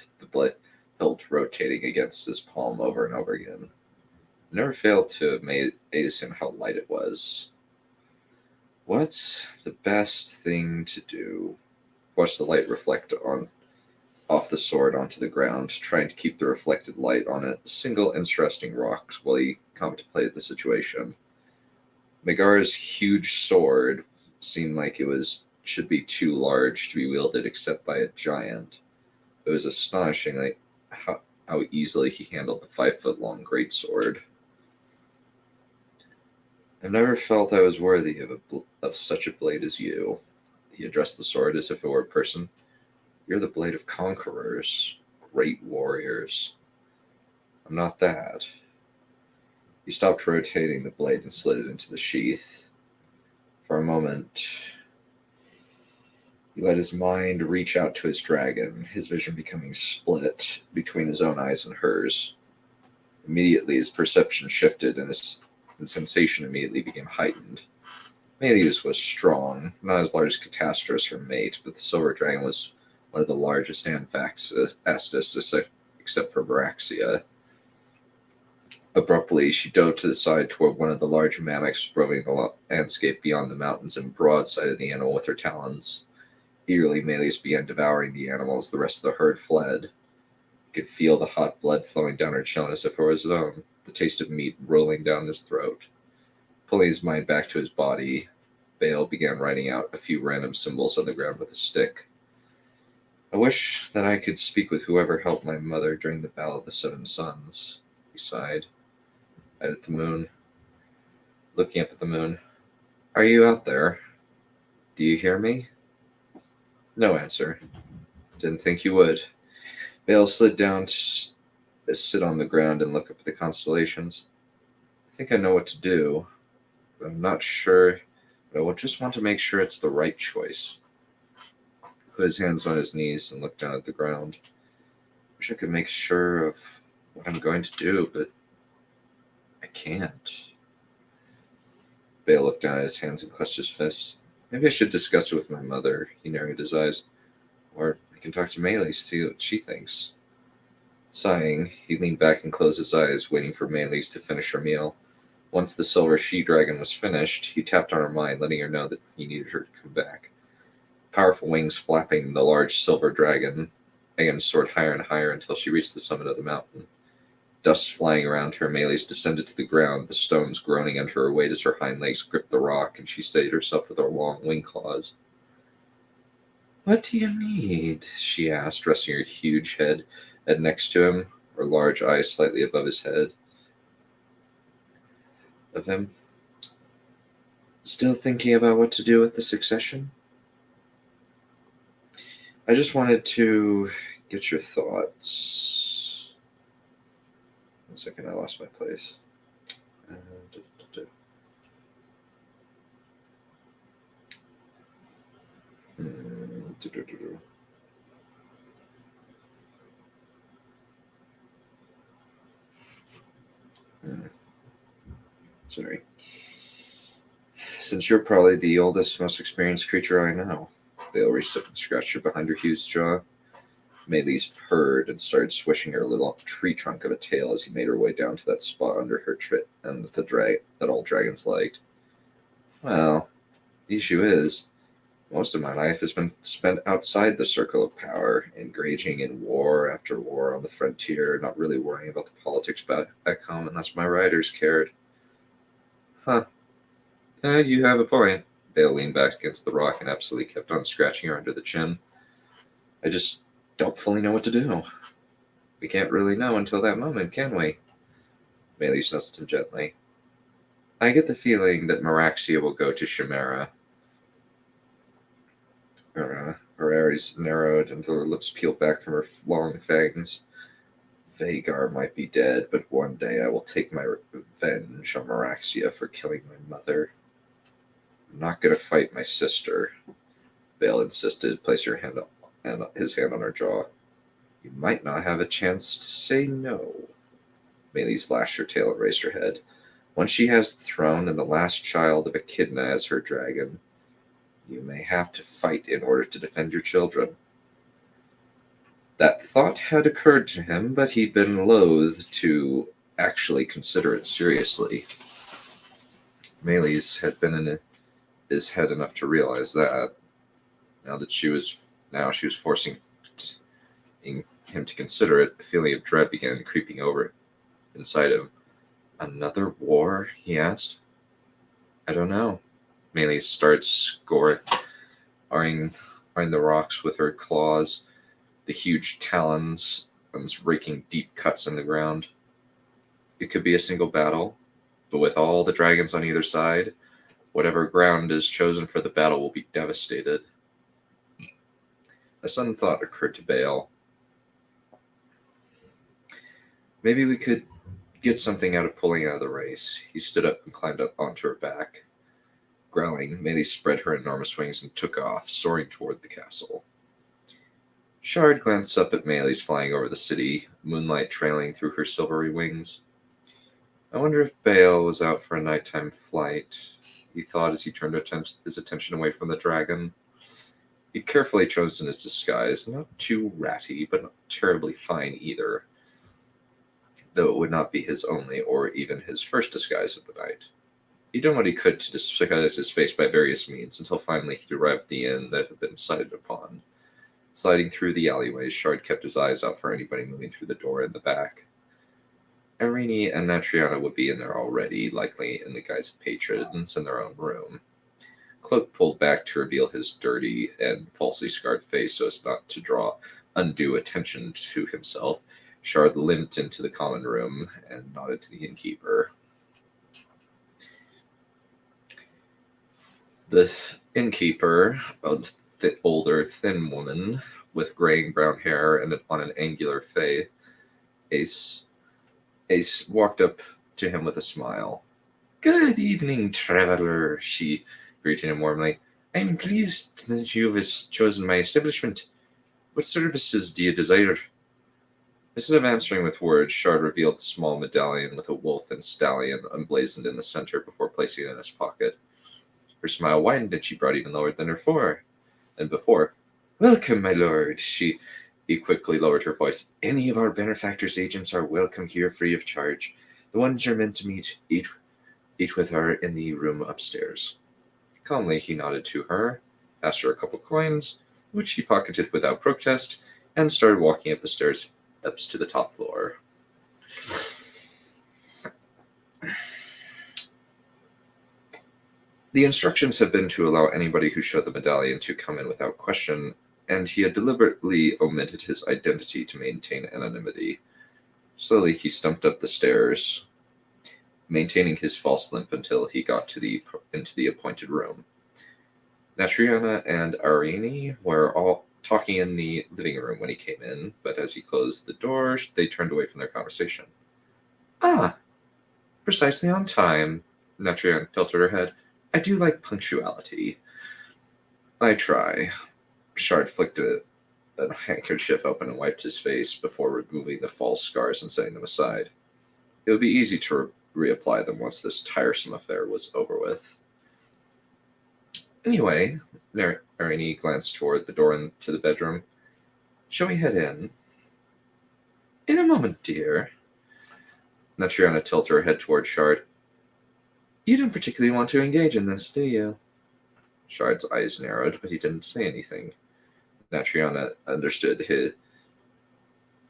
hilt rotating against his palm over and over again. It never failed to amaze him how light it was. What's the best thing to do? Watch the light reflect off the sword onto the ground, trying to keep the reflected light on a single interesting rock while he contemplated the situation. Megara's huge sword seemed like should be too large to be wielded except by a giant. It was astonishing how easily he handled the 5-foot-long greatsword. I've never felt I was worthy of such a blade as you. He addressed the sword as if it were a person. You're the blade of conquerors, great warriors. I'm not that. He stopped rotating the blade and slid it into the sheath. For a moment, he let his mind reach out to his dragon, his vision becoming split between his own eyes and hers. Immediately, his perception shifted and his sensation immediately became heightened. Meleus was strong, not as large as Catastros, her mate, but the silver dragon was one of the largest Estus, except for Varaxia. Abruptly, she dove to the side toward one of the large mammoths roving the landscape beyond the mountains and broadsided the animal with her talons. Eagerly, Meleus began devouring the animal as the rest of the herd fled. He could feel the hot blood flowing down her chin as if it were his own, the taste of meat rolling down his throat. Pulling his mind back to his body, Bale began writing out a few random symbols on the ground with a stick. I wish that I could speak with whoever helped my mother during the Battle of the Seven Suns. He sighed. Eyed at the moon, looking up at the moon. Are you out there? Do you hear me? No answer. Didn't think you would. Bale slid down to sit on the ground and look up at the constellations. I think I know what to do, but I'm not sure. But I will just want to make sure it's the right choice. Put his hands on his knees and looked down at the ground. Wish I could make sure of what I'm going to do, but I can't. Bale looked down at his hands and clenched his fists. Maybe I should discuss it with my mother. He narrowed his eyes. Or I can talk to Melee, see what she thinks. Sighing, he leaned back and closed his eyes, waiting for Melee's to finish her meal. Once the silver she-dragon was finished, he tapped on her mind, letting her know that he needed her to come back. Powerful wings flapping, the large silver dragon again soared higher and higher until she reached the summit of the mountain. Dust flying around her, Melee's descended to the ground, the stones groaning under her weight as her hind legs gripped the rock, and she steadied herself with her long wing claws. What do you need? She asked, resting her huge head next to him, her large eyes slightly above his head. Of him. Still thinking about what to do with the succession? I just wanted to get your thoughts. 1 second, I lost my place. Sorry. Since you're probably the oldest, most experienced creature I know. Bale reached up and scratched her behind her huge jaw. Melee's purred and started swishing her little tree trunk of a tail as he made her way down to that spot under her and that all dragons liked. Well, the issue is, most of my life has been spent outside the circle of power, engaging in war after war on the frontier, not really worrying about the politics back home unless my riders cared. Huh. You have a point. Bale leaned back against the rock and absolutely kept on scratching her under the chin. I just don't fully know what to do. We can't really know until that moment, can we? Melee nuzzled him gently. I get the feeling that Meraxia will go to Chimera. Her eyes narrowed until her lips peeled back from her long fangs. Vagar might be dead, but one day I will take my revenge on Meraxia for killing my mother. I'm not going to fight my sister, Bale insisted, placing his hand on her jaw. You might not have a chance to say no. Melee slashed her tail and raised her head. Once she has the throne and the last child of Echidna as her dragon, you may have to fight in order to defend your children. That thought had occurred to him, but he'd been loath to actually consider it seriously. Melee's had been in his head enough to realize that. Now she was forcing him to consider it, a feeling of dread began creeping over inside him. Another war? He asked. I don't know. Melee started scoring the rocks with her claws, the huge talons raking deep cuts in the ground. It could be a single battle, but with all the dragons on either side, whatever ground is chosen for the battle will be devastated. A sudden thought occurred to Bale. Maybe we could get something out of pulling out of the race. He stood up and climbed up onto her back. Growling, Melee spread her enormous wings and took off, soaring toward the castle. Shard glanced up at Melee's flying over the city, moonlight trailing through her silvery wings. I wonder if Bale was out for a nighttime flight, he thought as he turned his attention away from the dragon. He'd carefully chosen his disguise, not too ratty, but not terribly fine either, though it would not be his only or even his first disguise of the night. He'd done what he could to disguise his face by various means, until finally he'd arrived at the inn that had been decided upon. Sliding through the alleyways, Shard kept his eyes out for anybody moving through the door in the back. Irene and Natriana would be in there already, likely in the guise of patrons in their own room. cloak pulled back to reveal his dirty and falsely scarred face so as not to draw undue attention to himself, Shard limped into the common room and nodded to the innkeeper. The innkeeper, a older, thin woman with graying brown hair and on an angular face, Ace walked up to him with a smile. "Good evening, traveler," she greeted him warmly. "I'm pleased that you have chosen my establishment. What services do you desire?" Instead of answering with words, Shard revealed a small medallion with a wolf and stallion emblazoned in the center before placing it in his pocket. Her smile widened and she brought even lower than before. "Welcome, my lord," he quickly lowered her voice. "Any of our benefactor's agents are welcome here free of charge. The ones you're meant to eat with are in the room upstairs." Calmly, he nodded to her, passed her a couple coins, which she pocketed without protest, and started walking up the stairs up to the top floor. The instructions had been to allow anybody who showed the medallion to come in without question, and he had deliberately omitted his identity to maintain anonymity. Slowly, he stumped up the stairs, maintaining his false limp until he got into the appointed room. Natriana and Arini were all talking in the living room when he came in, but as he closed the door, they turned away from their conversation. "Ah, precisely on time," Natriana tilted her head. "I do like punctuality." "I try." Shard flicked a handkerchief open and wiped his face before removing the false scars and setting them aside. It would be easy to reapply them once this tiresome affair was over with. "Anyway," Arini glanced toward the door into the bedroom, "shall we head in?" "In a moment, dear." Natriana tilted her head toward Shard. "You don't particularly want to engage in this, do you?" Shard's eyes narrowed, but he didn't say anything. Natriana understood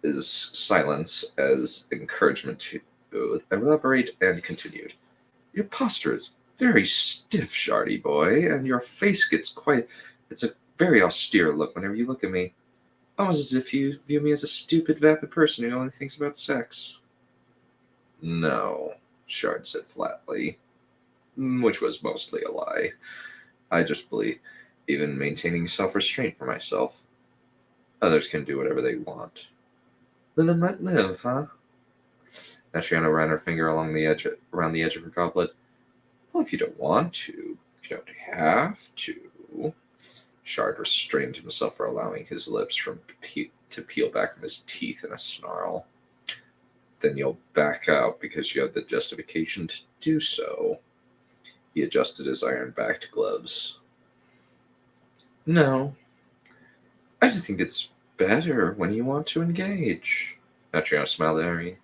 his silence as encouragement to elaborate and continued. "Your posture is very stiff, Shardy boy, and your face gets it's a very austere look whenever you look at me. Almost as if you view me as a stupid, vapid person who only thinks about sex." "No," Shard said flatly, which was mostly a lie. "I just believe even maintaining self-restraint for myself. Others can do whatever they want." "Live and let live, huh?" Natriana ran her finger around the edge of her goblet. "Well, if you don't want to, you don't have to." Shard restrained himself for allowing his lips to peel back from his teeth in a snarl. "Then you'll back out because you have the justification to do so." He adjusted his iron-backed gloves. "No, I just think it's better when you want to engage." Natriana smiled at Arini.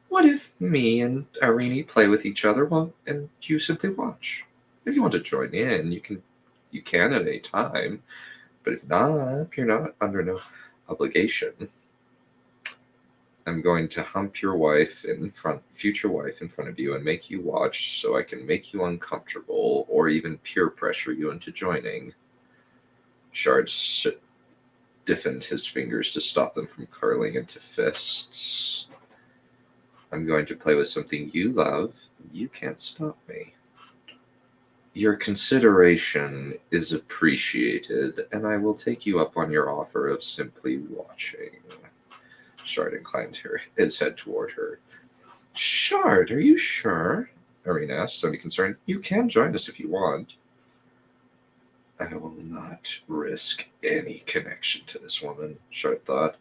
"What if me and Arini play with each other and you simply watch? If you want to join in, you can at any time. But if not, you're not under no obligation. I'm going to hump your future wife in front of you and make you watch so I can make you uncomfortable or even peer pressure you into joining." Shard stiffened his fingers to stop them from curling into fists. "I'm going to play with something you love. You can't stop me." "Your consideration is appreciated, and I will take you up on your offer of simply watching." Shard inclined his head toward her. "Shard, are you sure?" Arini asked, semi-concerned. "You can join us if you want." "I will not risk any connection to this woman," Shard thought.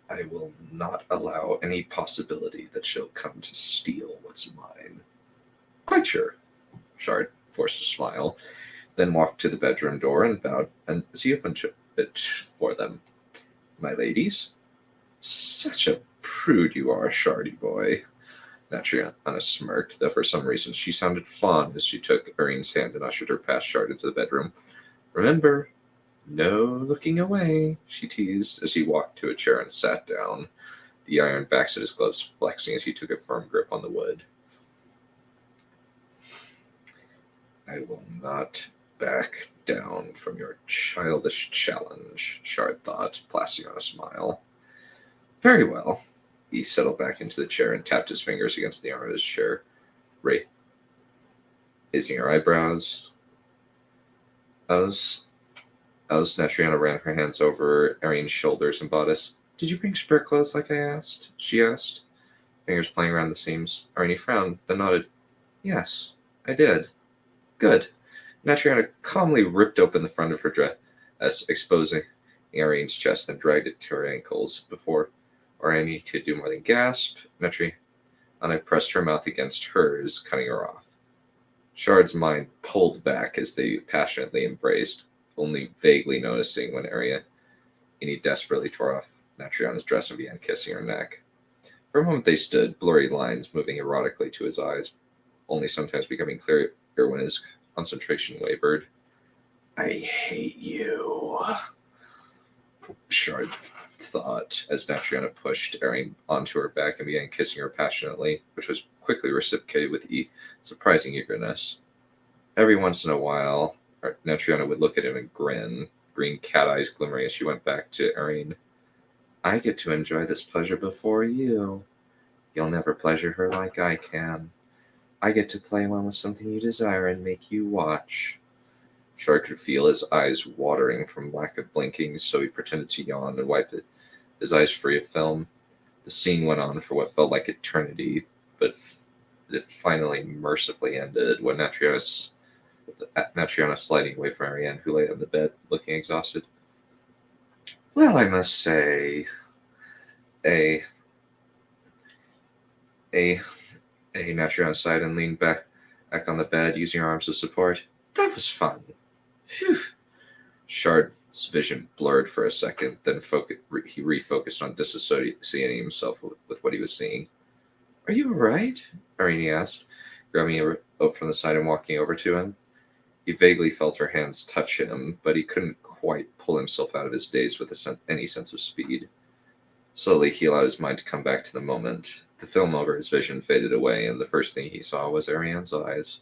"I will not allow any possibility that she'll come to steal what's mine." "Quite sure." Shard forced a smile, then walked to the bedroom door and bowed as he opened it for them. "My ladies?" "Such a prude you are, Shardy boy." Natriana smirked, though for some reason she sounded fond as she took Arine's hand and ushered her past Shard into the bedroom. "Remember, no looking away," she teased as he walked to a chair and sat down, the iron backs of his gloves flexing as he took a firm grip on the wood. "I will not Back down from your childish challenge, Shard thought, placing on a smile. Very well. He settled back into the chair and tapped his fingers against the arm of his chair, raising her eyebrows. As Natriana ran her hands over Arian's shoulders and bodice. Did you bring spare clothes like I asked? She asked, fingers playing around the seams. Arian frowned, then nodded. Yes, I did. Good. Natriana calmly ripped open the front of her dress, exposing Arian's chest, and dragged it to her ankles. Before Arian could do more than gasp, Natriana pressed her mouth against hers, cutting her off. Shard's mind pulled back as they passionately embraced, only vaguely noticing when Arian desperately tore off Natriana's dress and began kissing her neck. For a moment they stood, blurry lines moving erotically to his eyes, only sometimes becoming clearer when his concentration wavered. I hate you, Shard thought, as Natriana pushed Arian onto her back and began kissing her passionately, which was quickly reciprocated with surprising eagerness. Every once in a while, Natriana would look at him and grin, green cat eyes glimmering as she went back to Arian. I get to enjoy this pleasure before you. You'll never pleasure her like I can. I get to play one with something you desire and make you watch. Shard could feel his eyes watering from lack of blinking, so he pretended to yawn and wiped his eyes free of film. The scene went on for what felt like eternity, but it finally mercifully ended when Natriana sliding away from Arian, who lay on the bed, looking exhausted. Well, I must say, Natriana sighed and leaned back on the bed, using her arms as support. That was fun. Phew. Shard's vision blurred for a second, then he refocused on disassociating himself with what he was seeing. Are you all right? Arian asked, grabbing a rope from the side and walking over to him. He vaguely felt her hands touch him, but he couldn't quite pull himself out of his daze with any sense of speed. Slowly, he allowed his mind to come back to the moment. The film over his vision faded away, and the first thing he saw was Arian's eyes.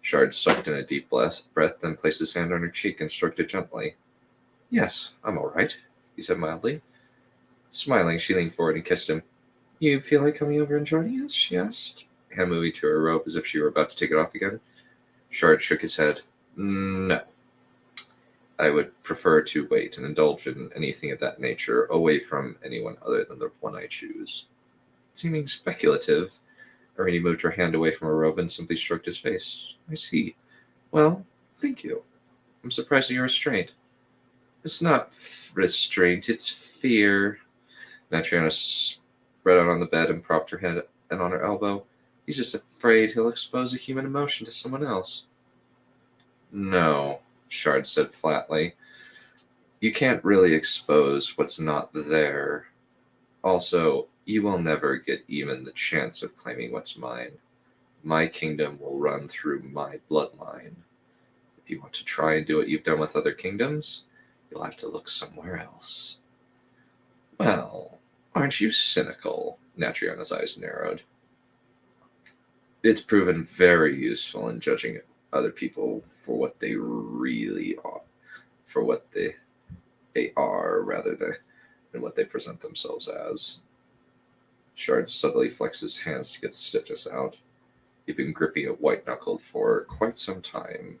Shard sucked in a deep breath, then placed his hand on her cheek and stroked it gently. Yes, I'm all right, he said mildly. Smiling, she leaned forward and kissed him. You feel like coming over and joining us? She asked, hand moving to her robe as if she were about to take it off again. Shard shook his head. No. I would prefer to wait and indulge in anything of that nature away from anyone other than the one I choose. Seeming speculative, Irene moved her hand away from her robe and simply stroked his face. I see. Well, thank you. I'm surprised at your restraint. It's not restraint, it's fear. Natriana spread out on the bed and propped her head on her elbow. He's just afraid he'll expose a human emotion to someone else. No, Shard said flatly. You can't really expose what's not there. Also, you will never get even the chance of claiming what's mine. My kingdom will run through my bloodline. If you want to try and do what you've done with other kingdoms, you'll have to look somewhere else. Well, aren't you cynical? Natriana's eyes narrowed. It's proven very useful in judging other people for what they really are, for what they are rather than what they present themselves as. Shard suddenly flexed his hands to get the stiffness out. He'd been gripping a white knuckle for quite some time.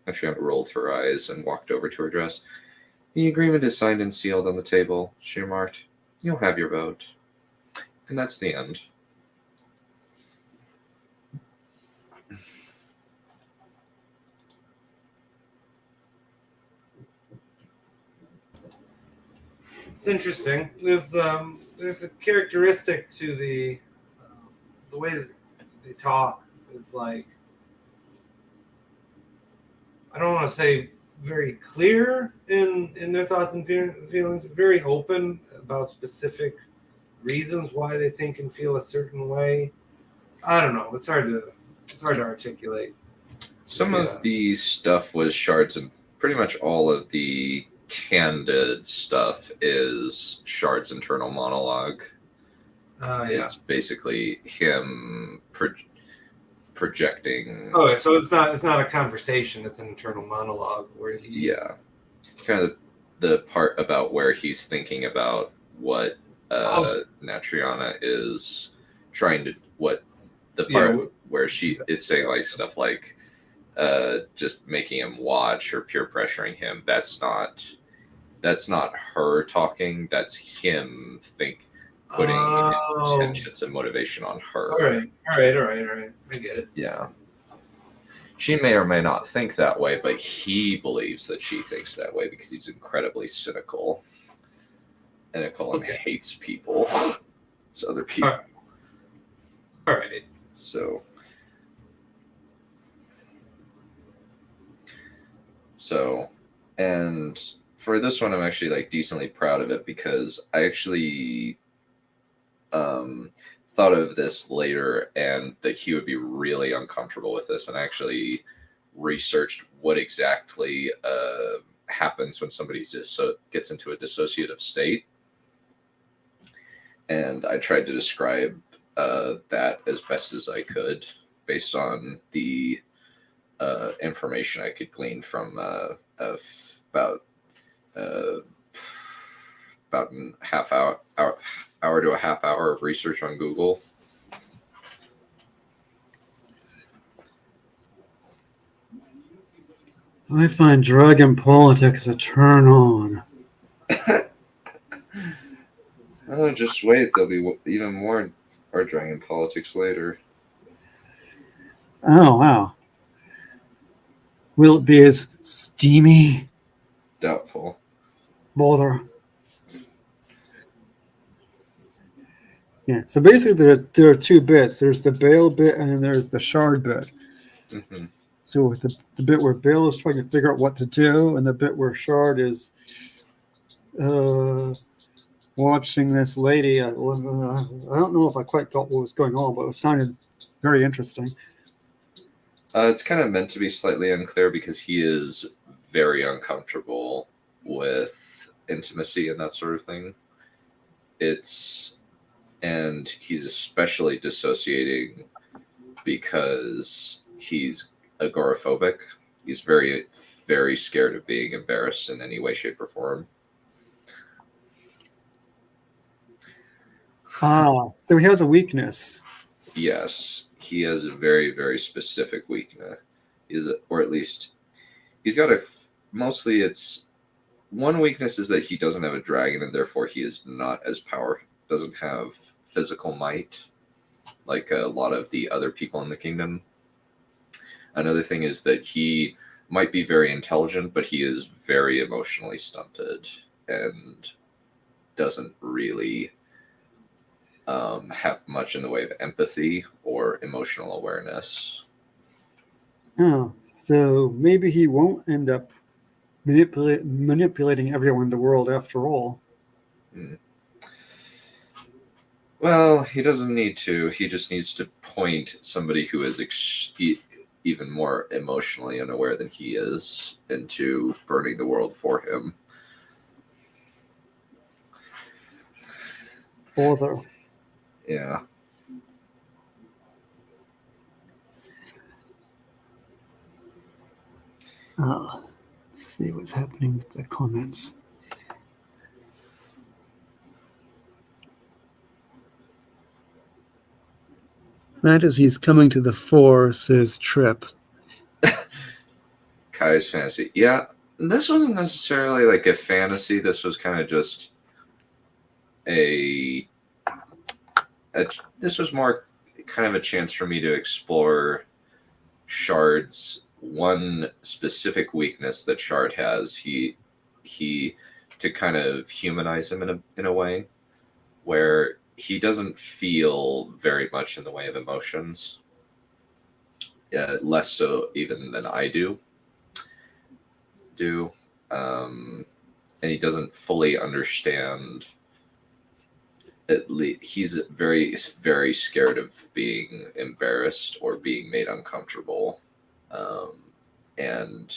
Natriana rolled her eyes and walked over to her dress. The agreement is signed and sealed on the table, she remarked. You'll have your vote. And that's the end. It's interesting. There's a characteristic to the way that they talk. It's like, I don't want to say very clear in their thoughts and feelings, very open about specific reasons why they think and feel a certain way. I don't know. It's hard to articulate. Some of the stuff was Shard's, and pretty much all of the candid stuff is Shard's internal monologue. It's basically him projecting. Oh, so it's not a conversation; it's an internal monologue where he's kind of the part about where he's thinking about what Natriana is trying to the part where it's saying like stuff like just making him watch or peer pressuring him. That's not her talking. That's him putting intentions and motivation on her. All right. I get it. Yeah. She may or may not think that way, but he believes that she thinks that way because he's incredibly cynical and hates people. It's other people. All right. So, and for this one, I'm actually like decently proud of it because I actually thought of this later and that he would be really uncomfortable with this, and I actually researched what exactly happens when somebody gets into a dissociative state, and I tried to describe that as best as I could based on the information I could glean from about a half hour to a half hour of research on Google. I find dragon politics a turn on. Oh, just wait. There'll be even more our dragon politics later. Oh, wow. Will it be as steamy? Doubtful. Bother. Yeah, so basically there are two bits. There's the Bale bit and then there's the Shard bit. Mm-hmm. So with the bit where Bale is trying to figure out what to do, and the bit where Shard is watching this lady. I don't know if I quite got what was going on, but it sounded very interesting. It's kind of meant to be slightly unclear because he is very uncomfortable with intimacy and that sort of thing. And he's especially dissociating because he's agoraphobic. He's very, very scared of being embarrassed in any way, shape, or form. So he has a weakness. Yes, he has a very, very specific weakness. Or at least he's got mostly it's one weakness is that he doesn't have a dragon, and therefore he is not as doesn't have physical might like a lot of the other people in the kingdom. Another thing is that he might be very intelligent, but he is very emotionally stunted and doesn't really have much in the way of empathy or emotional awareness. Oh, so maybe he won't end up manipulating everyone in the world after all. Well, he doesn't need to. He just needs to point somebody who is even more emotionally unaware than he is into burning the world for him. Bother. Yeah. Let's see what's happening with the comments. Fantasy's coming to the fore, says Trip. Kai's fantasy. Yeah, this wasn't necessarily like a fantasy. This was kind of just this was more kind of a chance for me to explore Shard's one specific weakness that Shard has. He to kind of humanize him in a way where he doesn't feel very much in the way of emotions. Less so even than I do. And he doesn't fully understand. At least he's very, very scared of being embarrassed or being made uncomfortable, and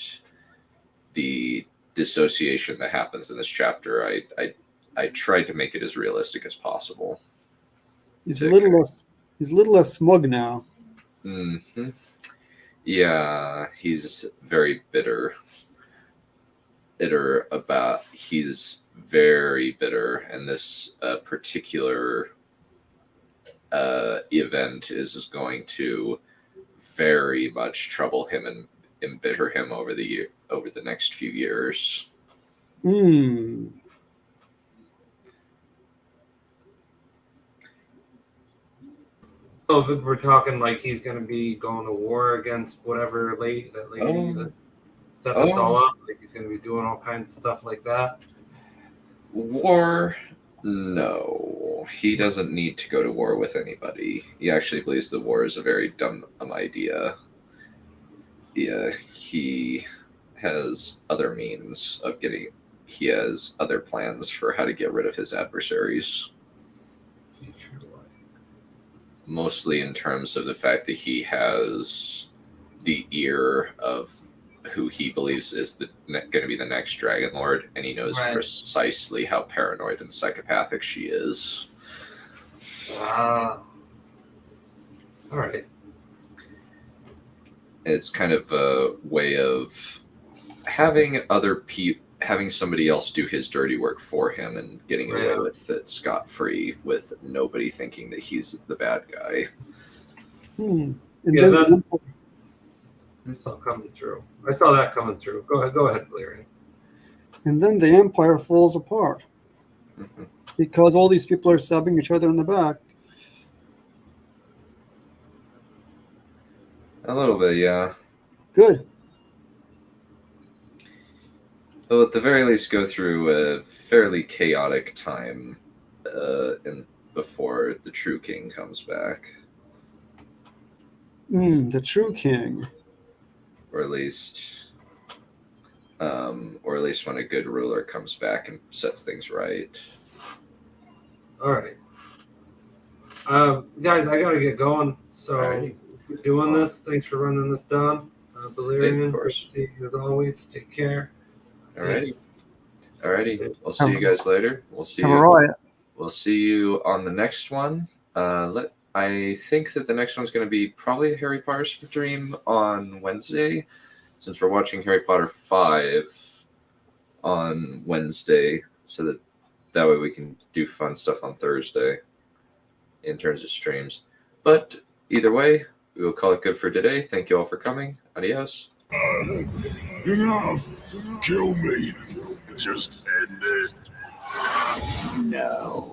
the dissociation that happens in this chapter, I tried to make it as realistic as possible. He's a little less smug now. Mm-hmm. Yeah, he's very bitter. He's very bitter, and this particular event is going to very much trouble him and embitter him over the next few years. Hmm. So we're talking like he's going to be going to war against whatever lady that set this all up. Like he's going to be doing all kinds of stuff like that. War? No, he doesn't need to go to war with anybody. He actually believes the war is a very dumb idea. Yeah, he has other means of getting. He has other plans for how to get rid of his adversaries. Future life. Mostly in terms of the fact that he has the ear of who he believes is going to be the next Dragonlord, and he knows precisely how paranoid and psychopathic she is. All right. It's kind of a way of having having somebody else do his dirty work for him and getting away with it scot-free with nobody thinking that he's the bad guy. And Yeah, then I saw coming through. I saw that coming through. Go ahead, Larry. And then the Empire falls apart because all these people are stabbing each other in the back. A little bit, yeah. Good. Well, at the very least, go through a fairly chaotic time before the true king comes back. The true king. Or at least when a good ruler comes back and sets things right. All right. Guys, I got to get going. So, doing this. Thanks for running this down. Valerian, good to see you as always. Take care. Alrighty. We'll see you guys later. We'll see you on the next one. I think that the next one's going to be probably a Harry Potter stream on Wednesday, since we're watching Harry Potter 5 on Wednesday, so that way we can do fun stuff on Thursday in terms of streams. But either way, we will call it good for today. Thank you all for coming. Adios. Enough. Kill me. Just end it. No.